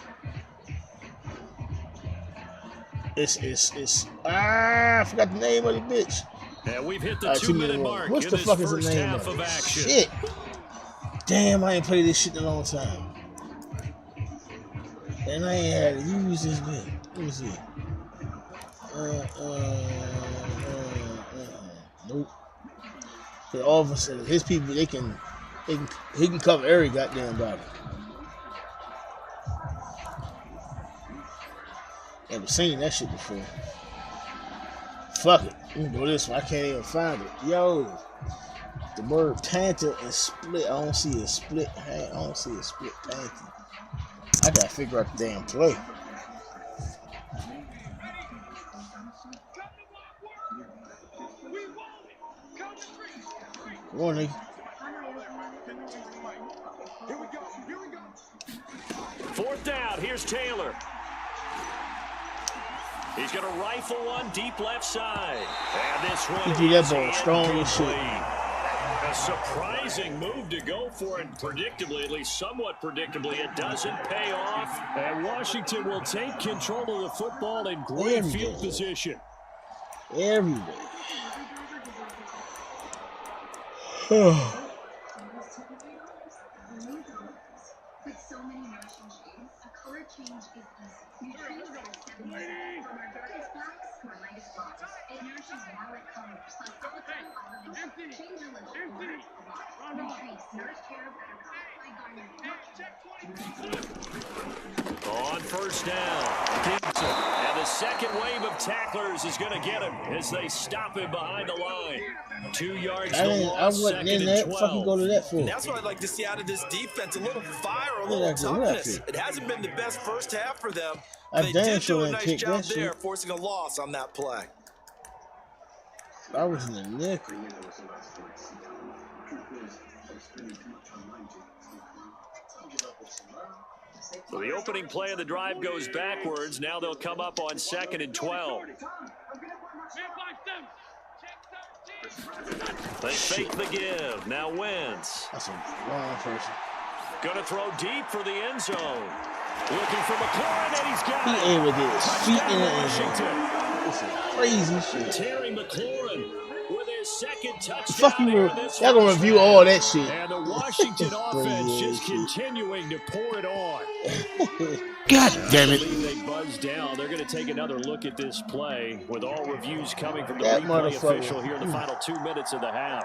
I forgot the name of the bitch. And we've hit the All right, 2-minute mark. What's in the this fuck is the first name half of of it? action. Shit. Damn, I ain't played this shit in a long time. And I ain't had to use this bit. Let me see. Nope. All of a sudden, his people, he can cover every goddamn body. Never seen that shit before. Fuck it. I'm gonna go this one. I can't even find it. Yo, the word Panther and split. I don't see a split. I don't see a split Panther. I gotta figure out the damn play. Come on, nigga. Fourth down. Here's Taylor. He's going to rifle one deep left side. And this one he threw that ball strong as shit. A surprising move to go for it. Predictably, at least somewhat predictably, it doesn't pay off. And Washington will take control of the football in great field position. Everywhere. With so many matching shades, a color change is easy. You change from 7 from our darkest blacks to our lightest blondes. It nourishes violet colors, plus all the time change your look a lot. Nutrice, nourish hair better color. On first down, and the second wave of tacklers is going to get him as they stop him behind the line. 2 yards to loss, second and 12. Fucking go to that for. And that's what I'd like to see out of this defense, a little fire, a little toughness. It hasn't been the best first half for them. They did do a nice job there, forcing a loss on that play. I was in the nickel. So the opening play of the drive goes backwards. Now they'll come up on 2nd and 12. They fake the give. Now Wentz. That's a wrong person. Going to throw deep for the end zone. Looking for McLaurin, and he's got it. He in with his feet in the end zone. This is crazy shit. Terry McLaurin with his second touchdown. Fuck you, y'all gonna review all that shit. And the Washington offense just continuing to pour it on. God damn it. They buzz down. They're going to take another look at this play with all reviews coming from the that replay official here in the final 2 minutes of the half.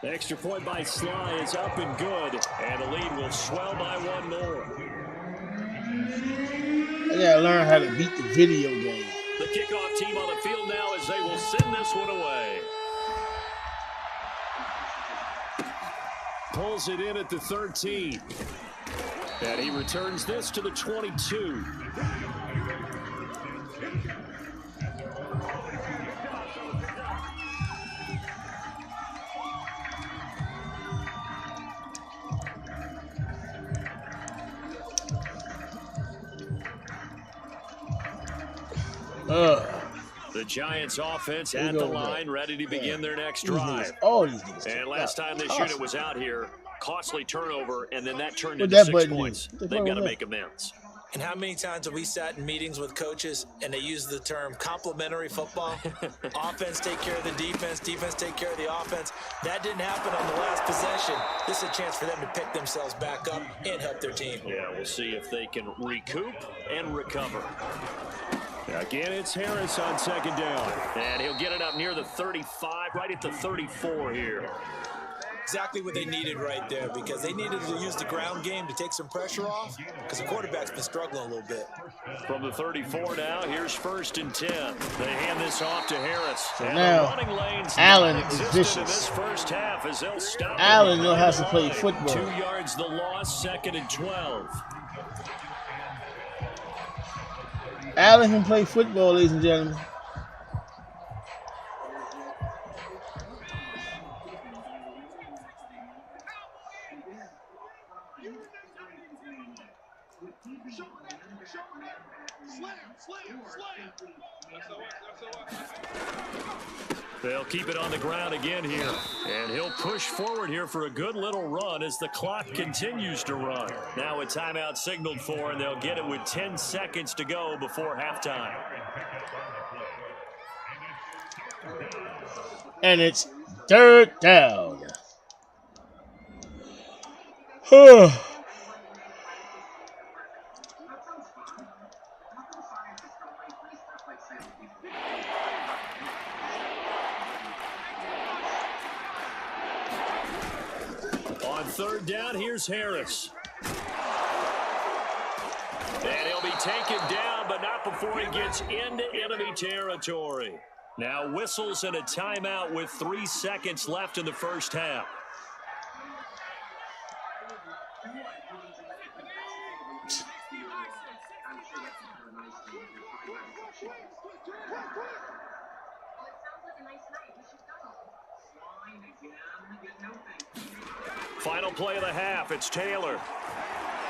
The extra point by Sly is up and good, and the lead will swell by 1 more. I gotta learn how to beat the video game. The kickoff team on the field now as they will send this one away. Pulls it in at the 13. And he returns this to the 22. The Giants offense at the line, ready to begin their next drive. And last time this unit was out here, costly turnover, and then that turned into 6 points. They've got to make amends. And how many times have we sat in meetings with coaches and they use the term complementary football? Offense take care of the defense, defense take care of the offense. That didn't happen on the last possession. This is a chance for them to pick themselves back up and help their team. Yeah, we'll see if they can recoup and recover. Again, it's Harris on 2nd down. And he'll get it up near the 35, right at the 34 here. Exactly what they needed right there, because they needed to use the ground game to take some pressure off, because the quarterback's been struggling a little bit. From the 34 now, here's 1st and 10. They hand this off to Harris. So and now, the running lanes Allen is vicious. in this first half as they'll stop Allen knows how to play football. 2 yards the loss, 2nd and 12. Allen can play football, ladies and gentlemen. They'll keep it on the ground again here. And he'll push forward here for a good little run as the clock continues to run. Now a timeout signaled for, and they'll get it with 10 seconds to go before halftime. And it's 3rd down. On third down, here's Harris. And he'll be taken down, but not before he gets into enemy territory. Now whistles and a timeout with 3 seconds left in the first half. Final play of the half. It's Taylor.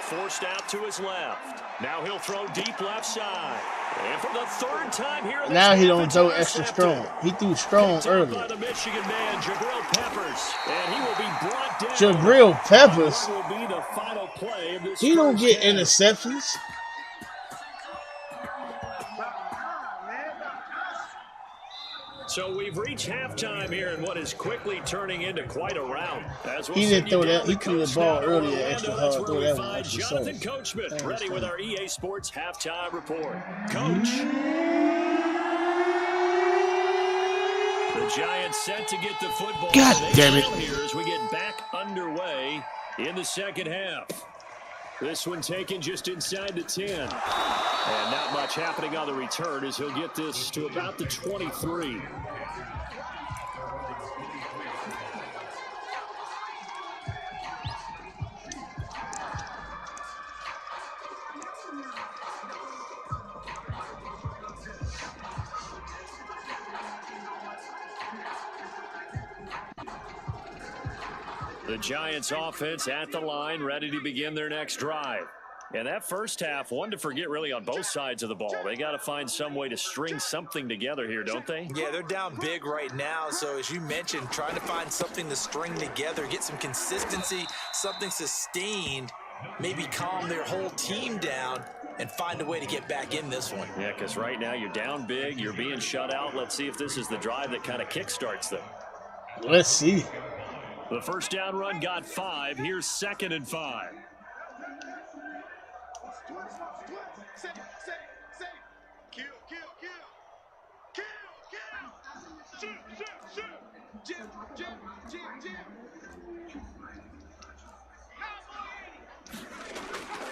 Forced out to his left. Now he'll throw deep left side. And for the third time here, now he don't throw extra strong. He threw strong earlier. By the Michigan man, Jabril Peppers, and he will be brought down. Jabril Peppers. Will be the final play of this. He don't get interceptions. So we've reached halftime here in what is quickly turning into quite a round. He didn't throw that. He threw the ball earlier extra hard. Throw that one extra Jonathan Coachman ready with our EA Sports halftime report. Coach. The Giants set to get the football. God damn it. Here as we get back underway in the second half. This one taken just inside the 10. And not much happening on the return as he'll get this to about the 23. The Giants offense at the line, ready to begin their next drive. And that first half, one to forget really on both sides of the ball. They got to find some way to string something together here, don't they? Yeah, they're down big right now. So as you mentioned, trying to find something to string together, get some consistency, something sustained, maybe calm their whole team down and find a way to get back in this one. Yeah, because right now you're down big, you're being shut out. Let's see if this is the drive that kind of kickstarts them. Let's see. The first down run got 5. Here's 2nd and 5.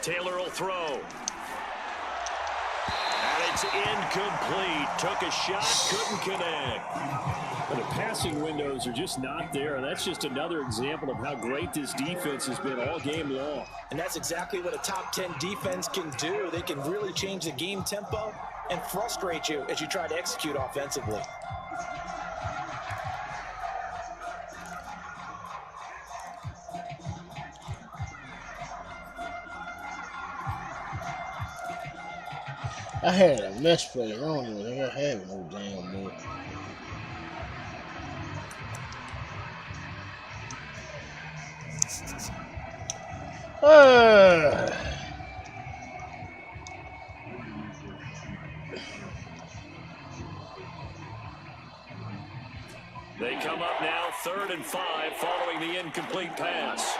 Taylor will throw. And it's incomplete. Took a shot, couldn't connect. But the passing windows are just not there, and that's just another example of how great this defense has been all game long. And that's exactly what a top 10 defense can do. They can really change the game tempo and frustrate you as you try to execute offensively. I had a mesh play. I don't even think I have no damn more. They come up now 3rd and 5 following the incomplete pass.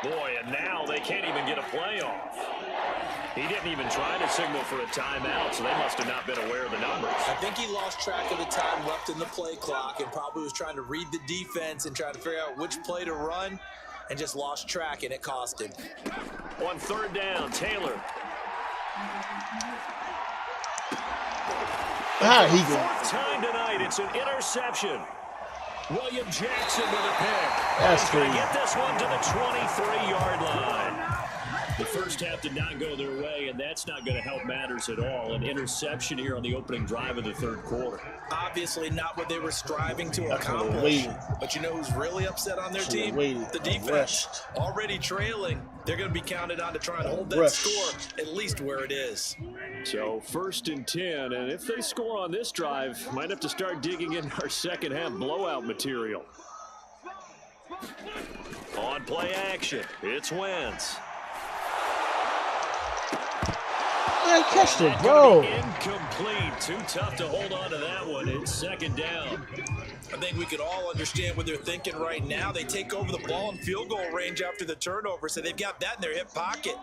Boy, and now they can't even get a play off. He didn't even try to signal for a timeout, so they must have not been aware of the numbers. I think he lost track of the time left in the play clock and probably was trying to read the defense and trying to figure out which play to run and just lost track, and it cost him. On 3rd down, Taylor. How he go? 4th time tonight, it's an interception. William Jackson with a pick. That's going crazy. to get this one to the 23-yard line. The first half did not go their way, and that's not going to help matters at all. An interception here on the opening drive of the 3rd quarter. Obviously not what they were striving to accomplish. But you know who's really upset on their team? The defense. Already trailing. They're going to be counted on to try and hold that score at least where it is. So 1st and 10, and if they score on this drive, might have to start digging in our second half blowout material. On play action, it's Wentz. Man, catch the ball. Incomplete. Too tough to hold on to that one. It's 2nd down. I think we could all understand what they're thinking right now. They take over the ball in field goal range after the turnover, so they've got that in their hip pocket.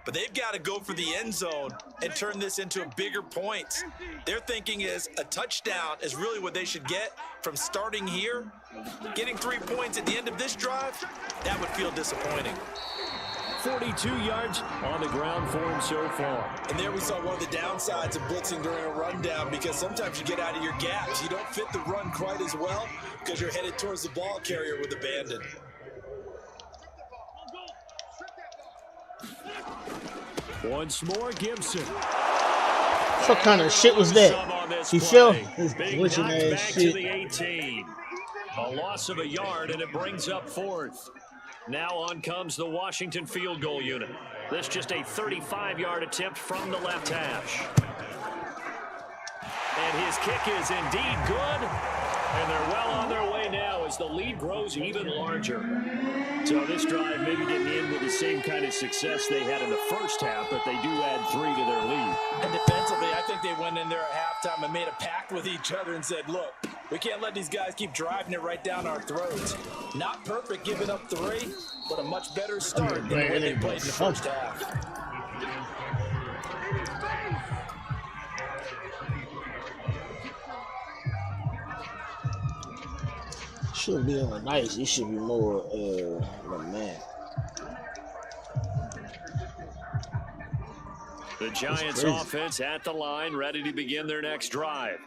but they've got to go for the end zone and turn this into a bigger points. Their thinking is a touchdown is really what they should get from starting here. Getting 3 points at the end of this drive, that would feel disappointing. 42 yards on the ground for him so far. And there we saw one of the downsides of blitzing during a rundown, because sometimes you get out of your gaps. You don't fit the run quite as well because you're headed towards the ball carrier with abandon. Once more, Gibson. What kind of shit was that? He fell. His glitching ass Back shit. to the 18. A loss of a yard, and it brings up 4th. Now on comes the Washington field goal unit. This just a 35-yard attempt from the left hash. And his kick is indeed good. And they're well on their way now as the lead grows even larger. So this drive maybe didn't end with the same kind of success they had in the first half, but they do add 3 to their lead. And defensively, I think they went in there at halftime and made a pact with each other and said, look, we can't let these guys keep driving it right down our throats. Not perfect giving up 3, but a much better start than the way they played in the first half. Shouldn't be on nice. It should be more, man. The Giants offense at the line, ready to begin their next drive.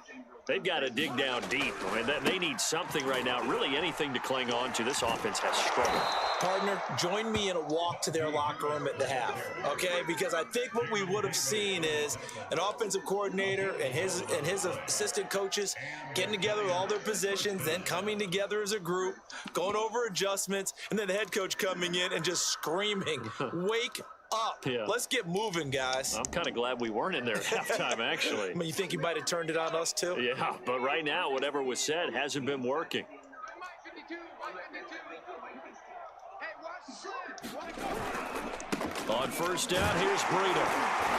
They've got to dig down deep. I mean, they need something right now, really anything to cling on to. This offense has struggled. Partner, join me in a walk to their locker room at the half, okay? Because I think what we would have seen is an offensive coordinator and his assistant coaches getting together with all their positions, then coming together as a group, going over adjustments, and then the head coach coming in and just screaming, wake up. Yeah. Let's get moving, guys. I'm kind of glad we weren't in there at halftime, actually. I mean, you think you might have turned it on us, too? Yeah, but right now, whatever was said hasn't been working. On first down, here's Breida.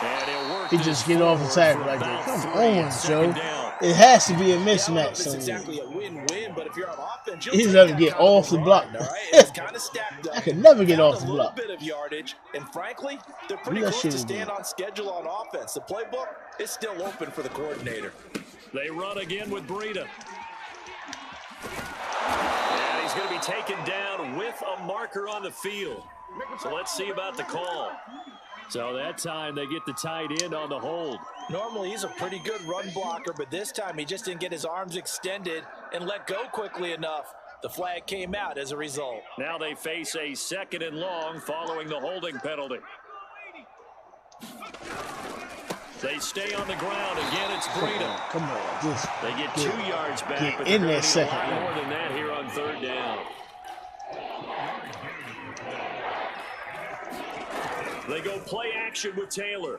And he'll work. He just get off the tackle like that. Come on, Joe. It has to be a mismatch. It's exactly a win-win, but if you're on offense, he's got to get off the block. All right, it's kind of stacked up. I can never get off the block. A little bit of yardage, and frankly, they're pretty close to stand on schedule on offense. The playbook is still open for the coordinator. They run again with Breida. And he's going to be taken down with a marker on the field. So let's see about the call. So that time they get the tight end on the hold. Normally he's a pretty good run blocker, but this time he just didn't get his arms extended and let go quickly enough. The flag came out as a result. Now they face a 2nd and long following the holding penalty. They stay on the ground. Again, it's Breida. Come on. They get 2 yards back, but in they're that going to need a second lot more than that here on 3rd down. They go play action with Taylor.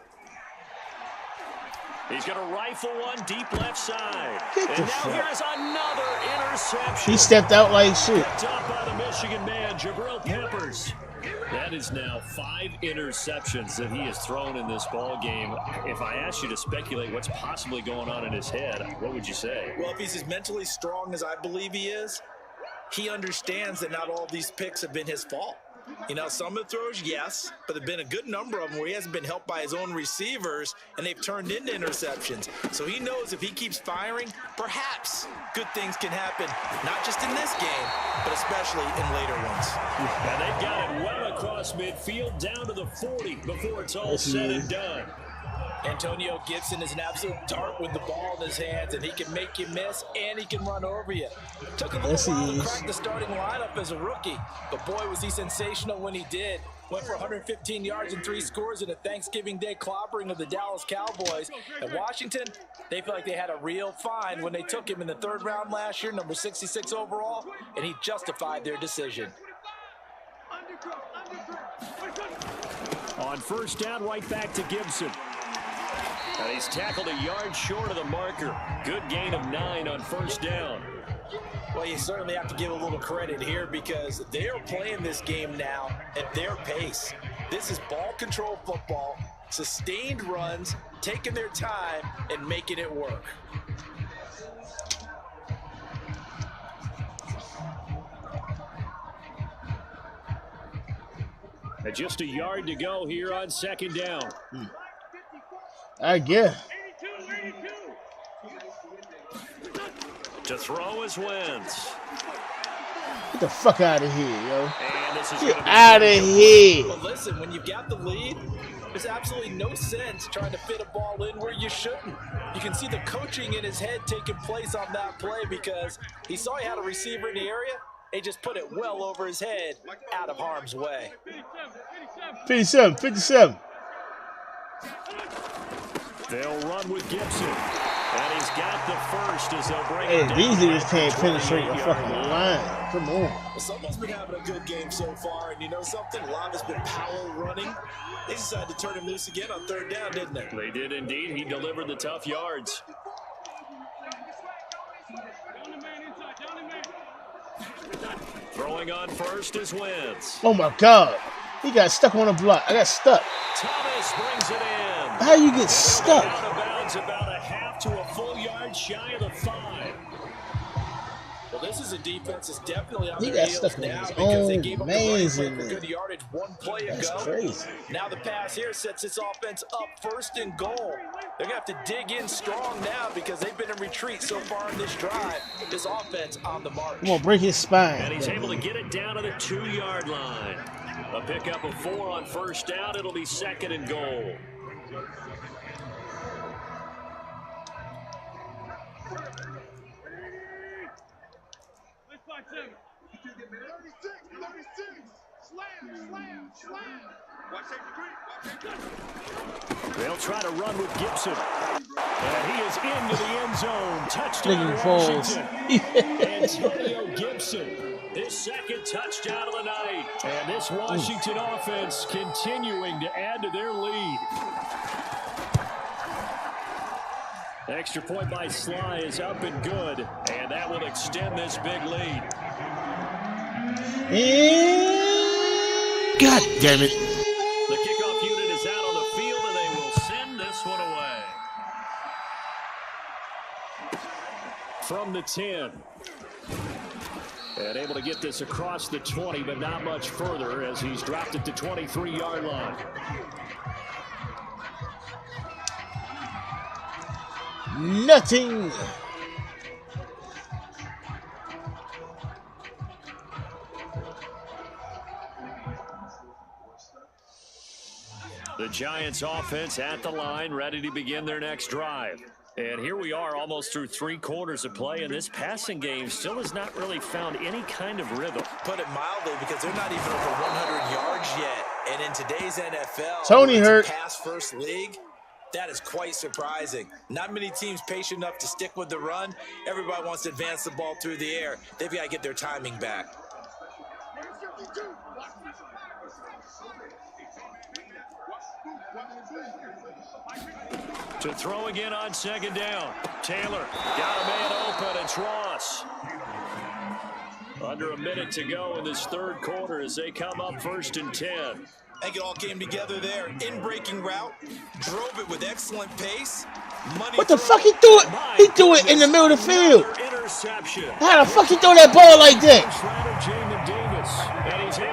He's going to rifle one deep left side. And now here's another interception. He stepped out like shit. Picked up by the Michigan man, Jabril Peppers. That is now 5 interceptions that he has thrown in this ball game. If I asked you to speculate what's possibly going on in his head, what would you say? Well, if he's as mentally strong as I believe he is, he understands that not all of these picks have been his fault. You know, some of the throws, yes, but there have been a good number of them where he hasn't been helped by his own receivers, and they've turned into interceptions. So he knows if he keeps firing, perhaps good things can happen, not just in this game, but especially in later ones. And they've got it well across midfield, down to the 40 before it's all said and done. Antonio Gibson is an absolute dart with the ball in his hands, and he can make you miss, and he can run over you. Took a little while to crack the starting lineup as a rookie, but boy, was he sensational when he did. Went for 115 yards and 3 scores in a Thanksgiving Day clobbering of the Dallas Cowboys. And Washington, they feel like they had a real find when they took him in the 3rd round last year, number 66 overall, and he justified their decision. On first down, right back to Gibson. And he's tackled a yard short of the marker. Good gain of 9 on first down. Well, you certainly have to give a little credit here because they're playing this game now at their pace. This is ball control football, sustained runs, taking their time, and making it work. And just a yard to go here on second down. I guess. To throw is Wentz. Get the fuck out of here, yo. And this is Get out of here. But listen, when you've got the lead, there's absolutely no sense trying to fit a ball in where you shouldn't. You can see the coaching in his head taking place on that play because he saw he had a receiver in the area. He just put it well over his head, out of harm's way. 57, 57. They'll run with Gibson. And he's got the first as they'll bring Hey, it down. these niggas can't penetrate the fucking line. Come on. Well, someone's been having a good game so far, and you know something? A lot has been power running. They decided to turn him loose again on third down, didn't they? They did indeed. He delivered the tough yards. Throwing on first is Wentz. Oh my God. He got stuck on a block. I got stuck. Thomas brings it in. How you get stuck? Out of bounds about a half to a full yard shy of the 5. Well, this is a defense that's definitely on He their got heels stuck on now his because they own gave up the mans running in play for there. good yardage one play That's ago. crazy. Now the pass here sets this offense up first and goal. They're going to have to dig in strong now because they've been in retreat so far in this drive. This offense on the march. Come on, break his spine. And he's able to get it down to the 2-yard line. A pickup of 4 on first down. It'll be second and goal. They'll try to run with Gibson. And he is into the end zone. Touchdown, Washington. Antonio Gibson. His second touchdown of the night. And this Washington offense continuing to add to their lead. Extra point by Sly is up and good. And that will extend this big lead. God damn it. The kickoff unit is out on the field, and they will send this one away. From the 10. And able to get this across the 20, but not much further as he's dropped it to 23-yard line. Nothing. The Giants offense at the line, ready to begin their next drive. And here we are almost through 3 quarters of play, and this passing game still has not really found any kind of rhythm. Put it mildly, because they're not even over 100 yards yet. And in today's NFL, Tony it's hurt. a pass-first league. That is quite surprising. Not many teams patient enough to stick with the run. Everybody wants to advance the ball through the air. They've got to get their timing back. To throw again on second down. Taylor got a man open. It's Ross. Under a minute to go in this third quarter as they come up first and 10. I think it all came together there. In-breaking route. Drove it with excellent pace. Money What the throw. fuck he do it? He threw it in the middle of the field. Interception. How the fuck he throw that ball like that?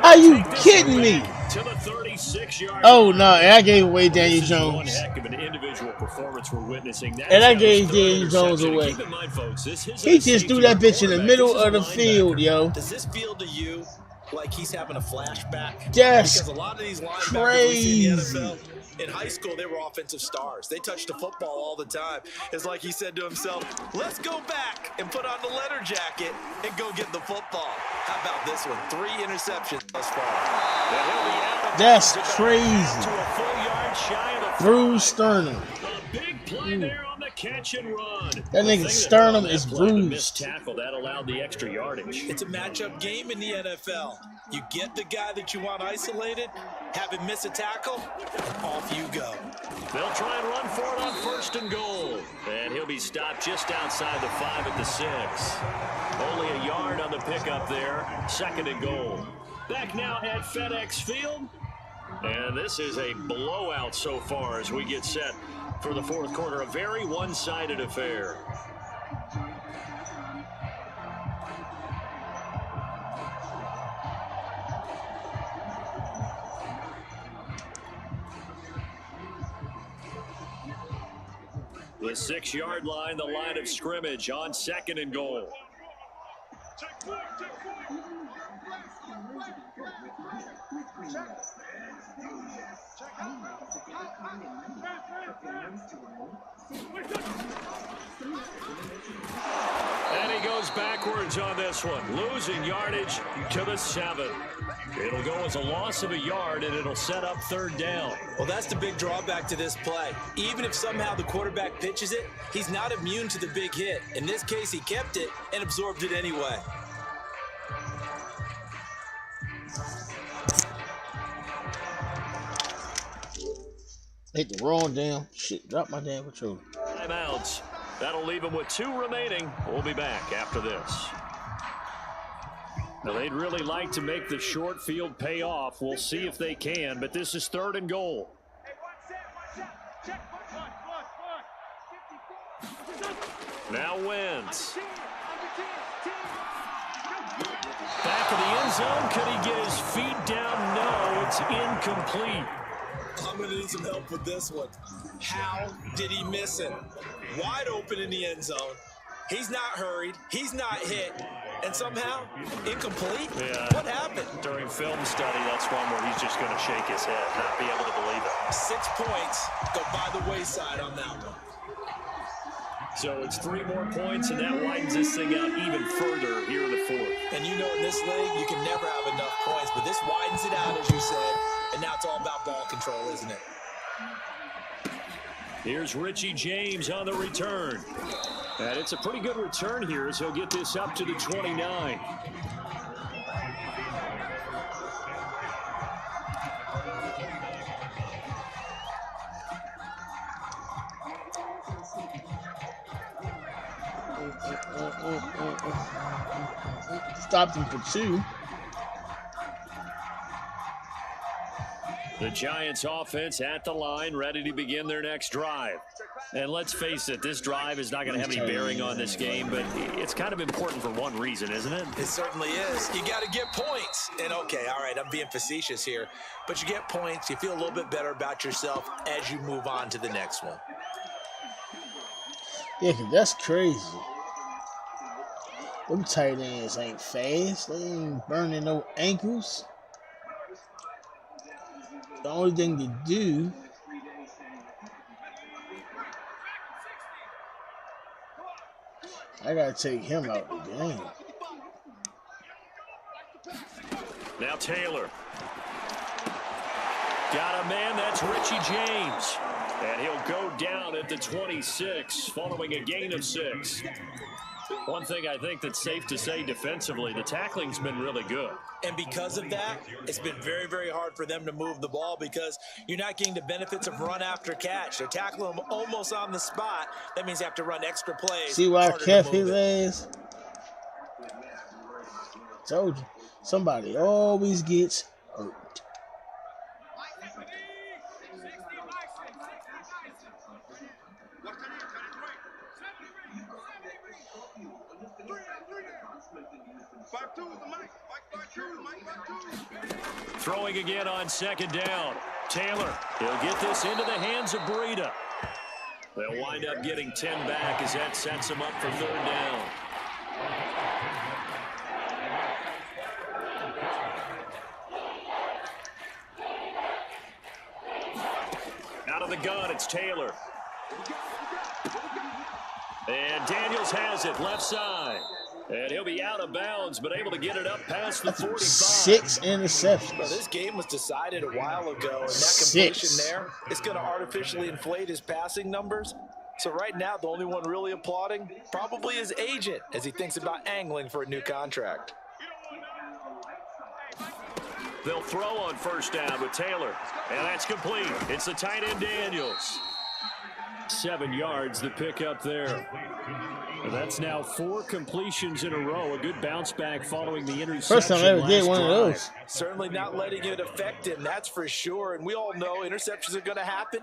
Are you kidding me? To the 36-yard Oh no, and I gave away Daniel One Jones. heck of an individual performance we're witnessing. And I gave Daniel Jones away. Keep in mind, folks, this is He a just threw safety that bitch in the quarterback. middle This is of the a field, linebacker. yo. Does this feel to you like he's having a flashback? That's Because a lot of these linebackers we see in the crazy. NFL, in high school, they were offensive stars. They touched the football all the time. It's like he said to himself, let's go back and put on the leather jacket and go get the football. How about this one? 3 interceptions thus far. That's crazy. To a full yard shy of the Bruce Sternum. A big play there on the catch and run. That nigga's sternum is The bruised. missed tackle that allowed the extra yardage. It's a matchup game in the NFL. You get the guy that you want isolated, have him miss a tackle, and off you go. They'll try and run for it on first and goal. And he'll be stopped just outside the 5 at the 6. Only a yard on the pickup there. Second and goal. Back now at FedEx Field. And this is a blowout so far as we get set for the fourth quarter. A very one-sided affair. The 6-yard line, the line of scrimmage on 2nd and goal. And he goes backwards on this one, losing yardage to the 7. It'll go as a loss of a yard, and it'll set up 3rd down. Well, that's the big drawback to this play. Even if somehow the quarterback pitches it, he's not immune to the big hit. In this case, he kept it and absorbed it anyway. Hit the wrong damn shit. Drop my damn controller. Timeouts. That'll leave him with 2 remaining. We'll be back after this. Now, they'd really like to make the short field pay off. We'll see if they can, but this is 3rd and goal. Now Wentz. Back of the end zone. Could he get his feet down? No, it's incomplete. I'm going to need some help with this one. How did he miss it? Wide open in the end zone. He's not hurried. He's not hit. And somehow, incomplete? Yeah. What happened? During film study, that's one where he's just going to shake his head, not be able to believe it. 6 points go by the wayside on that one. So it's 3 more points, and that widens this thing out even further here in the 4th. And you know in this league, you can never have enough points, but this widens it out, as you said, and now it's all about ball control, isn't it? Here's Richie James on the return. And it's a pretty good return here as he'll get this up to the 29. Stopped him for 2. The Giants offense at the line, ready to begin their next drive. And let's face it, this drive is not going to have any bearing on this game, but it's kind of important for one reason, isn't it? It certainly is. You got to get points. And okay, all right, I'm being facetious here, but you get points, you feel a little bit better about yourself as you move on to the next one. Yeah, 'cause that's crazy. Them tight ends ain't fast. They ain't burning no ankles. The only thing to do I gotta take him out of the game. Now Taylor. Got a man, that's Richie James. And he'll go down at the 26 following a gain of 6. One thing I think that's safe to say defensively, the tackling's been really good. And because of that, it's been very, very hard for them to move the ball because you're not getting the benefits of run after catch. They're tackling them almost on the spot. That means they have to run extra plays. See why I kept his ass? Told you. Somebody always gets hurt. Throwing again on 2nd down. Taylor, he'll get this into the hands of Breida. They'll wind up getting 10 back as that sets them up for 3rd down. Out of the gun, it's Taylor. And Daniels has it, left side. And he'll be out of bounds, but able to get it up past the 45. 6 interceptions. Well, this game was decided a while ago, and that completion there is going to artificially inflate his passing numbers. So right now, the only one really applauding probably his agent as he thinks about angling for a new contract. They'll throw on 1st down with Taylor, and that's complete. It's the tight end Daniels. 7 yards, the pickup there. And that's now 4 completions in a row. A good bounce back following the interception. First time I ever did one of those. Certainly not letting it affect him, that's for sure. And we all know interceptions are going to happen.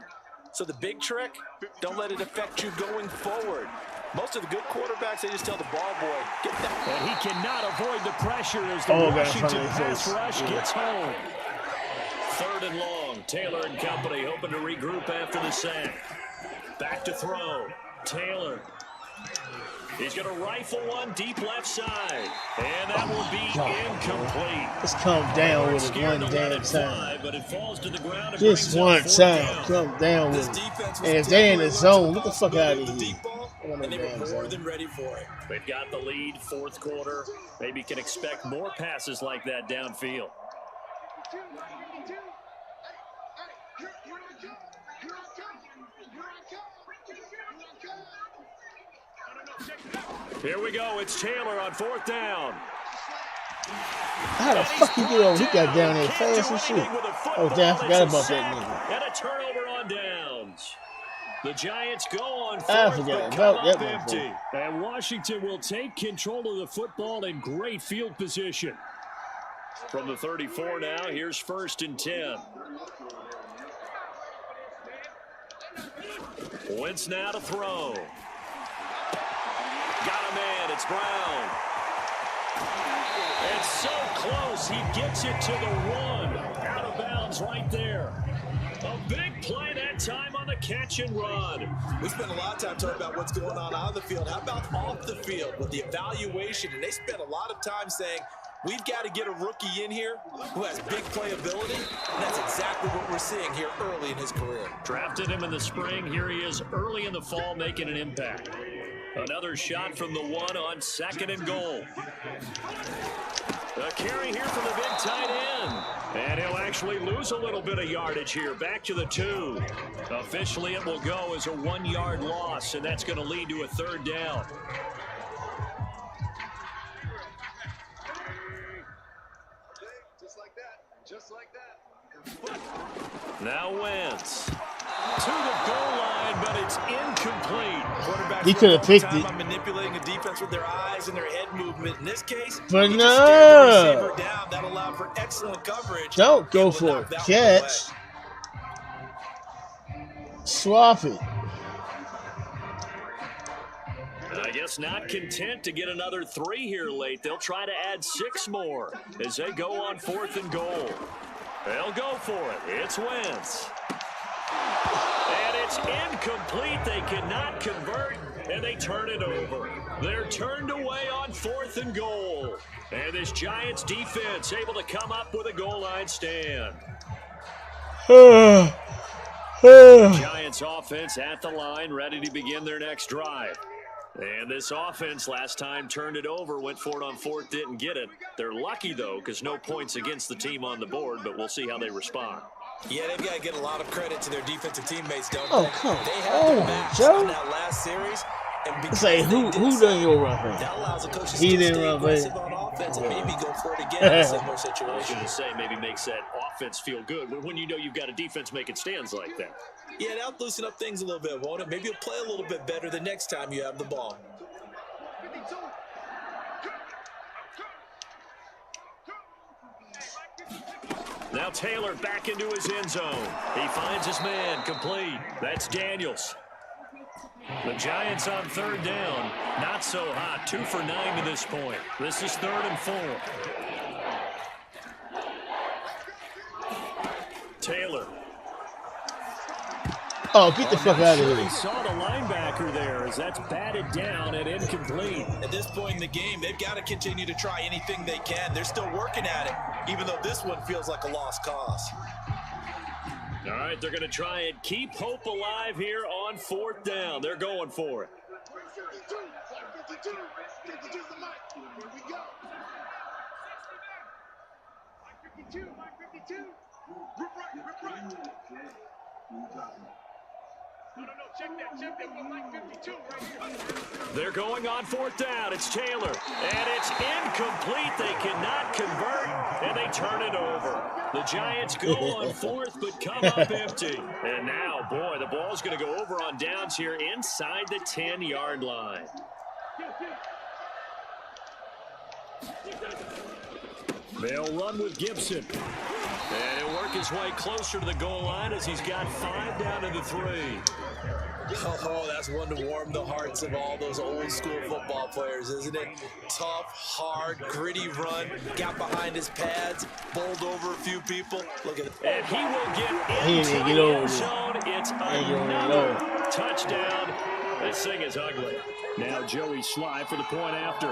So the big trick, don't let it affect you going forward. Most of the good quarterbacks, they just tell the ball boy, get that. And he cannot avoid the pressure as the Washington pass rush gets home. 3rd and long. Taylor and company hoping to regroup after the sack. Back to throw. Taylor. He's going to rifle one deep left side. And that will be incomplete. Let's calm down with it one damn time. But it falls to the ground. Just one time. Calm down with it. And if they're in the zone, get the fuck out of here. And they were more than ready for it. They've got the lead, fourth quarter. Maybe can expect more passes like that downfield. Here we go. It's Taylor on fourth down. How the fuck he get over? He got down there fast and shit. Oh, damn, I forgot about that nigga. And a turnover on downs. The Giants go on fourth, I forgot about that one. empty. And Washington will take control of the football in great field position. From the 34 now, here's 1st and 10. Wentz now to throw. Got a man, it's Brown. It's so close, he gets it to the 1. Out of bounds right there. A big play that time on the catch and run. We spent a lot of time talking about what's going on out of the field. How about off the field with the evaluation? And they spent a lot of time saying, we've got to get a rookie in here who has big playability, and that's exactly what we're seeing here early in his career. Drafted him in the spring. Here he is early in the fall making an impact. Another shot from the 1 on 2nd and goal. A carry here from the big tight end. And he'll actually lose a little bit of yardage here. Back to the 2. Officially, it will go as a 1-yard loss, and that's going to lead to a 3rd down. Just like that. Now Wentz. To the goal line, but it's incomplete. He could have picked it. Manipulating the defense with their eyes and their head movement. In this case, But he no. just stared the receiver down. That allowed for excellent coverage. Don't go Able to for knock a that one catch. Swap it. I guess not content to get another 3 here late. They'll try to add 6 more as they go on 4th and goal. They'll go for it. It's Wentz. And it's incomplete. They cannot convert, and they turn it over. They're turned away on 4th and goal. And this Giants defense able to come up with a goal line stand. Giants offense at the line, ready to begin their next drive. And this offense last time turned it over, went for it on 4th, didn't get it. They're lucky, though, because no points against the team on the board, but we'll see how they respond. Yeah, they've got to get a lot of credit to their defensive teammates, don't Oh, they? come They had their on, backs Joe. in that last series. And because Say, who done your run for him? that allows the coaches He to didn't stay run for aggressive him. on offense and maybe go for it again in a similar I was situation. going to say maybe makes that offense feel good when you know you've got a defense making stands like that. Yeah, that'll loosen up things a little bit, won't it? Maybe you'll play a little bit better the next time you have the ball. Now Taylor back into his end zone. He finds his man, complete. That's Daniels. The Giants on 3rd down. Not so hot. 2 for 9 to this point. This is 3rd and 4. Taylor. Oh, get the fuck out of He here. saw the linebacker there as that's batted down and incomplete. At this point in the game, they've got to continue to try anything they can. They're still working at it, even though this one feels like a lost cause. All right, they're going to try and keep hope alive here on 4th down. They're going for it. They're going on 4th down. It's Taylor, and it's incomplete. They cannot convert, and they turn it over. The Giants go on 4th, but come up empty. And now, boy, the ball's going to go over on downs here inside the 10-yard line. They'll run with Gibson. And he'll work his way closer to the goal line as he's got 5 down to the 3. Oh, that's one to warm the hearts of all those old school football players, isn't it? Tough, hard, gritty run, got behind his pads, bowled over a few people. Look at it. And he will get He into didn't get the over end there. zone. It's He ain't gonna get another over. Touchdown. This thing is ugly. Now Joey Sly for the point after.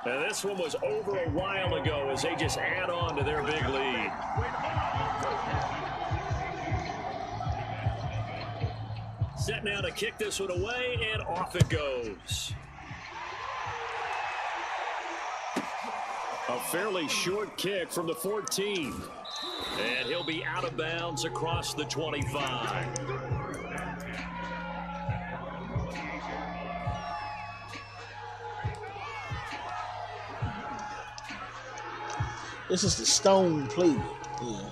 Now this one was over a while ago as they just add on to their big lead. Set now to kick this one away, and off it goes. A fairly short kick from the 14. And he'll be out of bounds across the 25. This is the stone play. Yeah.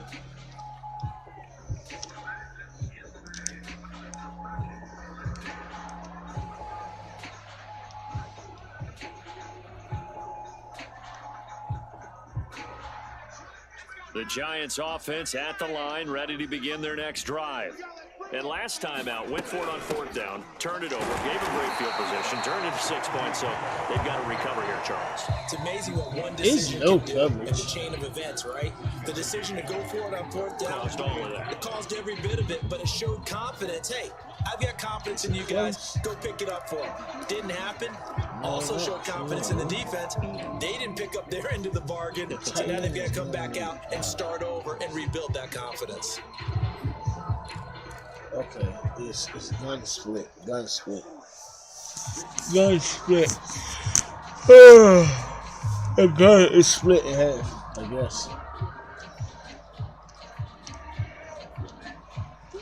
The Giants offense at the line, ready to begin their next drive. And last time out, went for it on 4th down, turned it over, gave him great field position, turned it to 6 points, so they've got to recover here, Charles. It's amazing what one decision can do in the chain of events, right? The decision to go for it on 4th down, caused all of that. It caused every bit of it, but it showed confidence. Hey, I've got confidence in you guys. Go pick it up for them. Didn't happen. Also showed confidence in the defense. They didn't pick up their end of the bargain, so now they've got to come back out and start over and rebuild that confidence. Okay, it's gun split. Gun split. Gun split. The gun is split in half, I guess.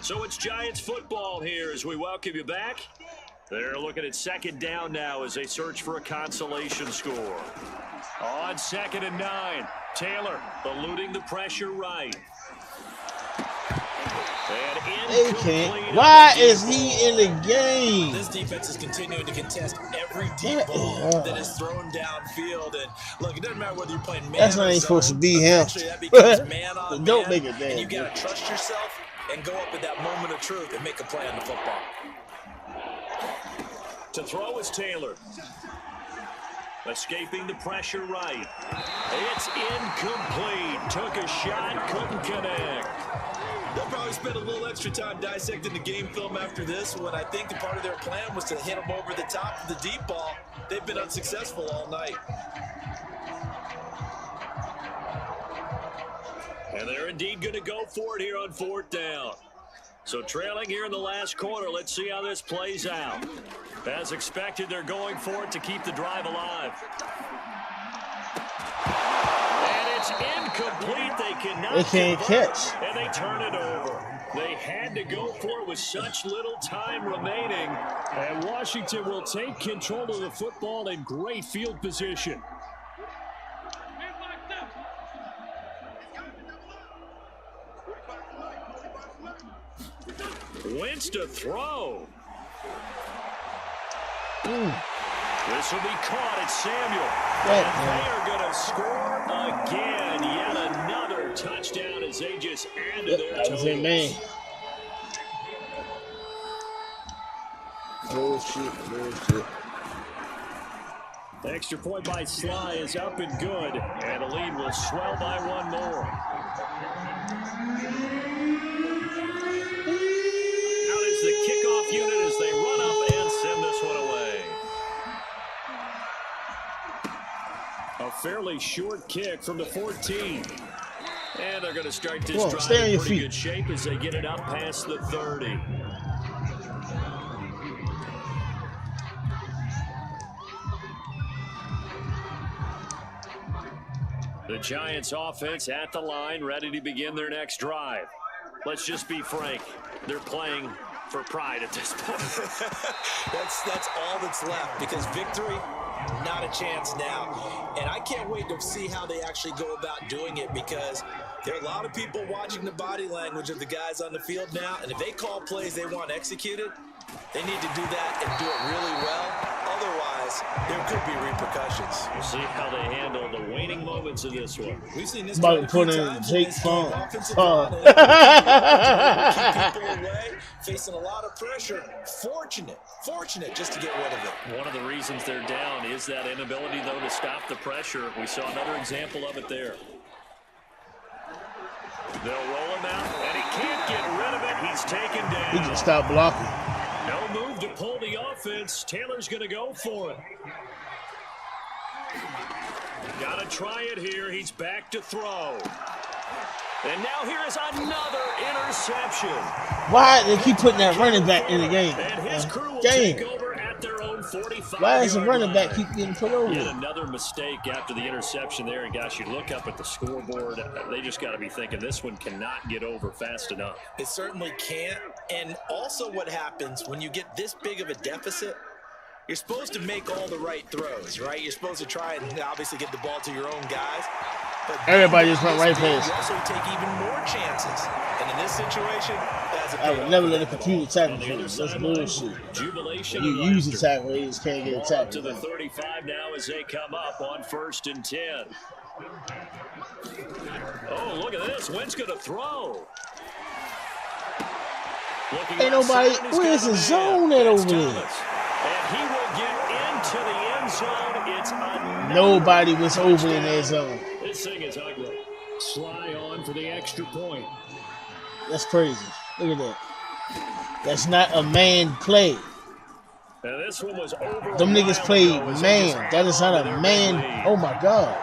So it's Giants football here as we welcome you back. They're looking at 2nd down now as they search for a consolation score. On 2nd and 9, Taylor eluding the pressure right. They can't. Why is he in the game? This defense is continuing to contest every deep ball that is thrown downfield. And look, it doesn't matter whether you're playing man That's or not even supposed to be him. That becomes man on Don't man, make it that. and you got to trust yourself and go up at that moment of truth and make a play on the football. To throw is Taylor. Escaping the pressure right. It's incomplete. Took a shot, couldn't connect. They'll probably spend a little extra time dissecting the game film after this when I think the part of their plan was to hit them over the top of the deep ball. They've been unsuccessful all night. And they're indeed going to go for it here on 4th down. So trailing here in the last quarter, let's see how this plays out. As expected, they're going for it to keep the drive alive. And it's incomplete. They can't catch. And they turn it over. They had to go for it with such little time remaining. And Washington will take control of the football in great field position. Wentz to throw. This will be caught at Samuel. And they are going to score again. Yet another touchdown as they just add to their totals. Bullshit. Extra point by Sly is up and good. And the lead will swell by one more. The kickoff unit as they run up and send this one away. A fairly short kick from the 14. And they're going to start this drive in pretty good shape as they get it up past the 30. The Giants offense at the line, ready to begin their next drive. Let's just be frank. They're playing for pride at this point. That's all that's left, because victory, not a chance now. And I can't wait to see how they actually go about doing it, because there are a lot of people watching the body language of the guys on the field now, and if they call plays they want executed, they need to do that and do it really well. Otherwise, there could be repercussions. We'll see how they handle the waning moments of this one. We've seen this about to put in Jake Fong. Keep people away, facing a lot of pressure. Fortunate just to get rid of it. One of the reasons they're down is that inability, though, to stop the pressure. We saw another example of it there. They'll roll him out, and he can't get rid of it. He's taken down. He just stopped blocking. No move to pull the offense. Taylor's going to go for it. Got to try it here. He's back to throw. And now here is another interception. Why they keep putting that running back in the game? And his crew will take over at their own 45. Why is the running back keep getting put over? Yet another mistake after the interception there. And gosh, you look up at the scoreboard, they just got to be thinking this one cannot get over fast enough. It certainly can't. And also what happens when you get this big of a deficit, you're supposed to make all the right throws, right? You're supposed to try and obviously get the ball to your own guys. But everybody just went right past. You also take even more chances. And in this situation, that's a I would never let a computer tackle you. That's bullshit. Jubilation. You use a tackle, they just can't get a tackle. To the 35 now as they come up on 1st and 10. Oh, look at this. Wentz going to throw. Ain't nobody. Where's the zone at over there? And he will get into the end zone. It's nobody was over in that zone. This thing is ugly. Sly on for the extra point. That's crazy. Look at that. That's not a man play. And this one was over. Them niggas played man. That is not a man. Oh my God.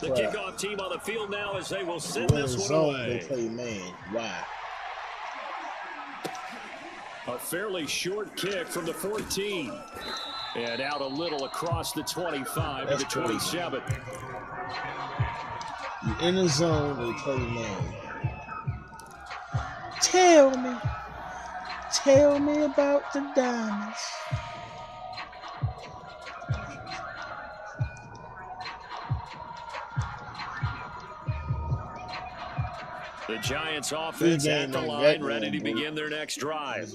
The kickoff team on the field now as they will send this one away. They play man. Why? A fairly short kick from the 14. And out a little across the 25 to the 27. You in the zone, they play man. Tell me about the diamonds. The Giants offense at the line, ready to begin their next drive.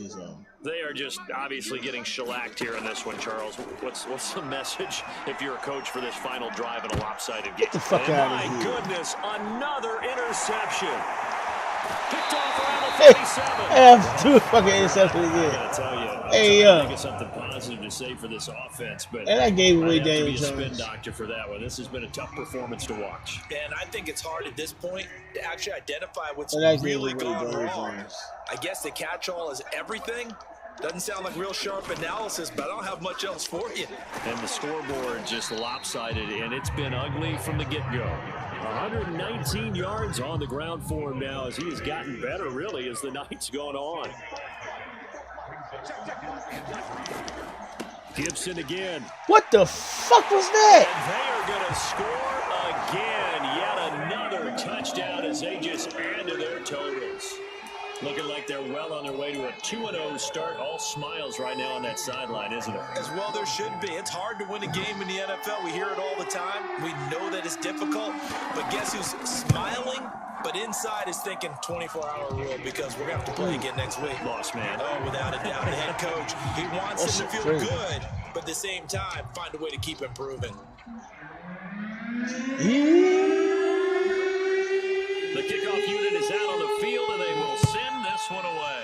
They are just obviously getting shellacked here in this one, Charles. What's the message if you're a coach for this final drive in a lopsided game? Get the fuck out of here. My goodness, another interception. Picked off around the 37. I have two fucking interceptions again. I gotta tell you, hey, I think something positive to say for this offense, but and I gave away Daniel Jones. Spin doctor for that one. This has been a tough performance to watch. And I think it's hard at this point to actually identify what's really gone wrong. I guess the catch-all is everything. Doesn't sound like real sharp analysis, but I don't have much else for you. And the scoreboard just lopsided, and it's been ugly from the get-go. 119 yards on the ground for him now as he has gotten better, really, as the night's gone on. Gibson again. What the fuck was that? And they are going to score again. Yet another touchdown as they just add to their totals. Looking like they're well on their way to a 2-0 start. All smiles right now on that sideline, isn't it? As well there should be. It's hard to win a game in the NFL. We hear it all the time. We know that it's difficult. But guess who's smiling? But inside is thinking 24-hour rule because we're going to have to play again next week. Lost man. Oh, without a doubt. The head coach, he wants them to feel good, but at the same time, find a way to keep improving. The kickoff unit is out on the field, and they will send this one away.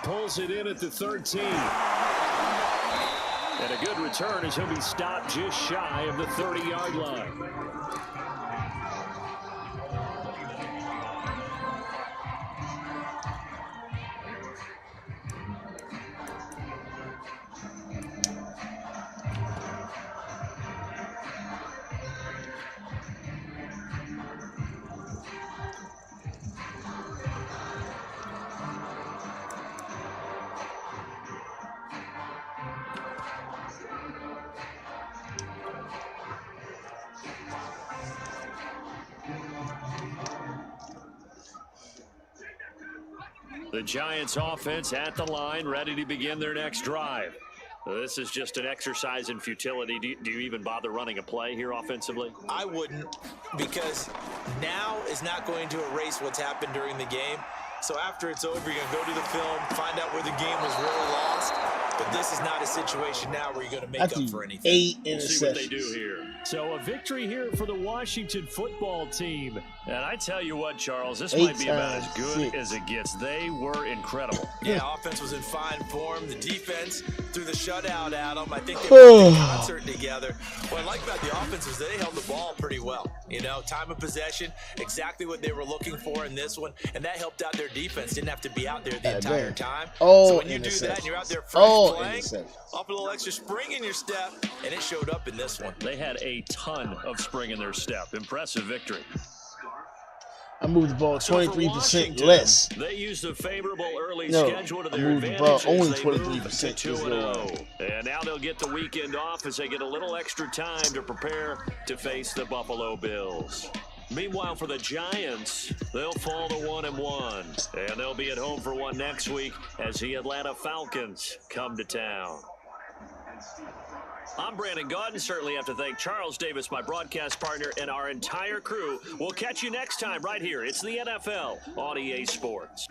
Pulls it in at the 13. And a good return as he'll be stopped just shy of the 30-yard line. The Giants offense at the line, ready to begin their next drive. This is just an exercise in futility. Do you even bother running a play here offensively? I wouldn't, because now is not going to erase what's happened during the game. So after it's over, you're going to go to the film, find out where the game was really lost. But this is not a situation now where you're going to make up for anything. 8 interceptions. We'll see what they do here. So a victory here for the Washington football team. And I tell you what, Charles, this 8 might be about as times good 6. as it gets. They were incredible. Yeah, offense was in fine form. The defense threw the shutout at them. I think they put the concert together. What I like about the offense is they held the ball pretty well. You know, time of possession, exactly what they were looking for in this one, and that helped out their defense. Didn't have to be out there the entire time. So when you do that and you're out there fresh playing, off a little extra spring in your step, and it showed up in this one. They had a ton of spring in their step. Impressive victory. I moved the ball 23% less. They used a favorable early No, schedule to I their moved the advantage. ball only as they move 23% to this 2-0. And now they'll get the weekend off as they get a little extra time to prepare to face the Buffalo Bills. Meanwhile, for the Giants, they'll fall to 1-1, and they'll be at home for one next week as the Atlanta Falcons come to town. I'm Brandon Gaudin. Certainly have to thank Charles Davis, my broadcast partner, and our entire crew. We'll catch you next time right here. It's the NFL on EA Sports.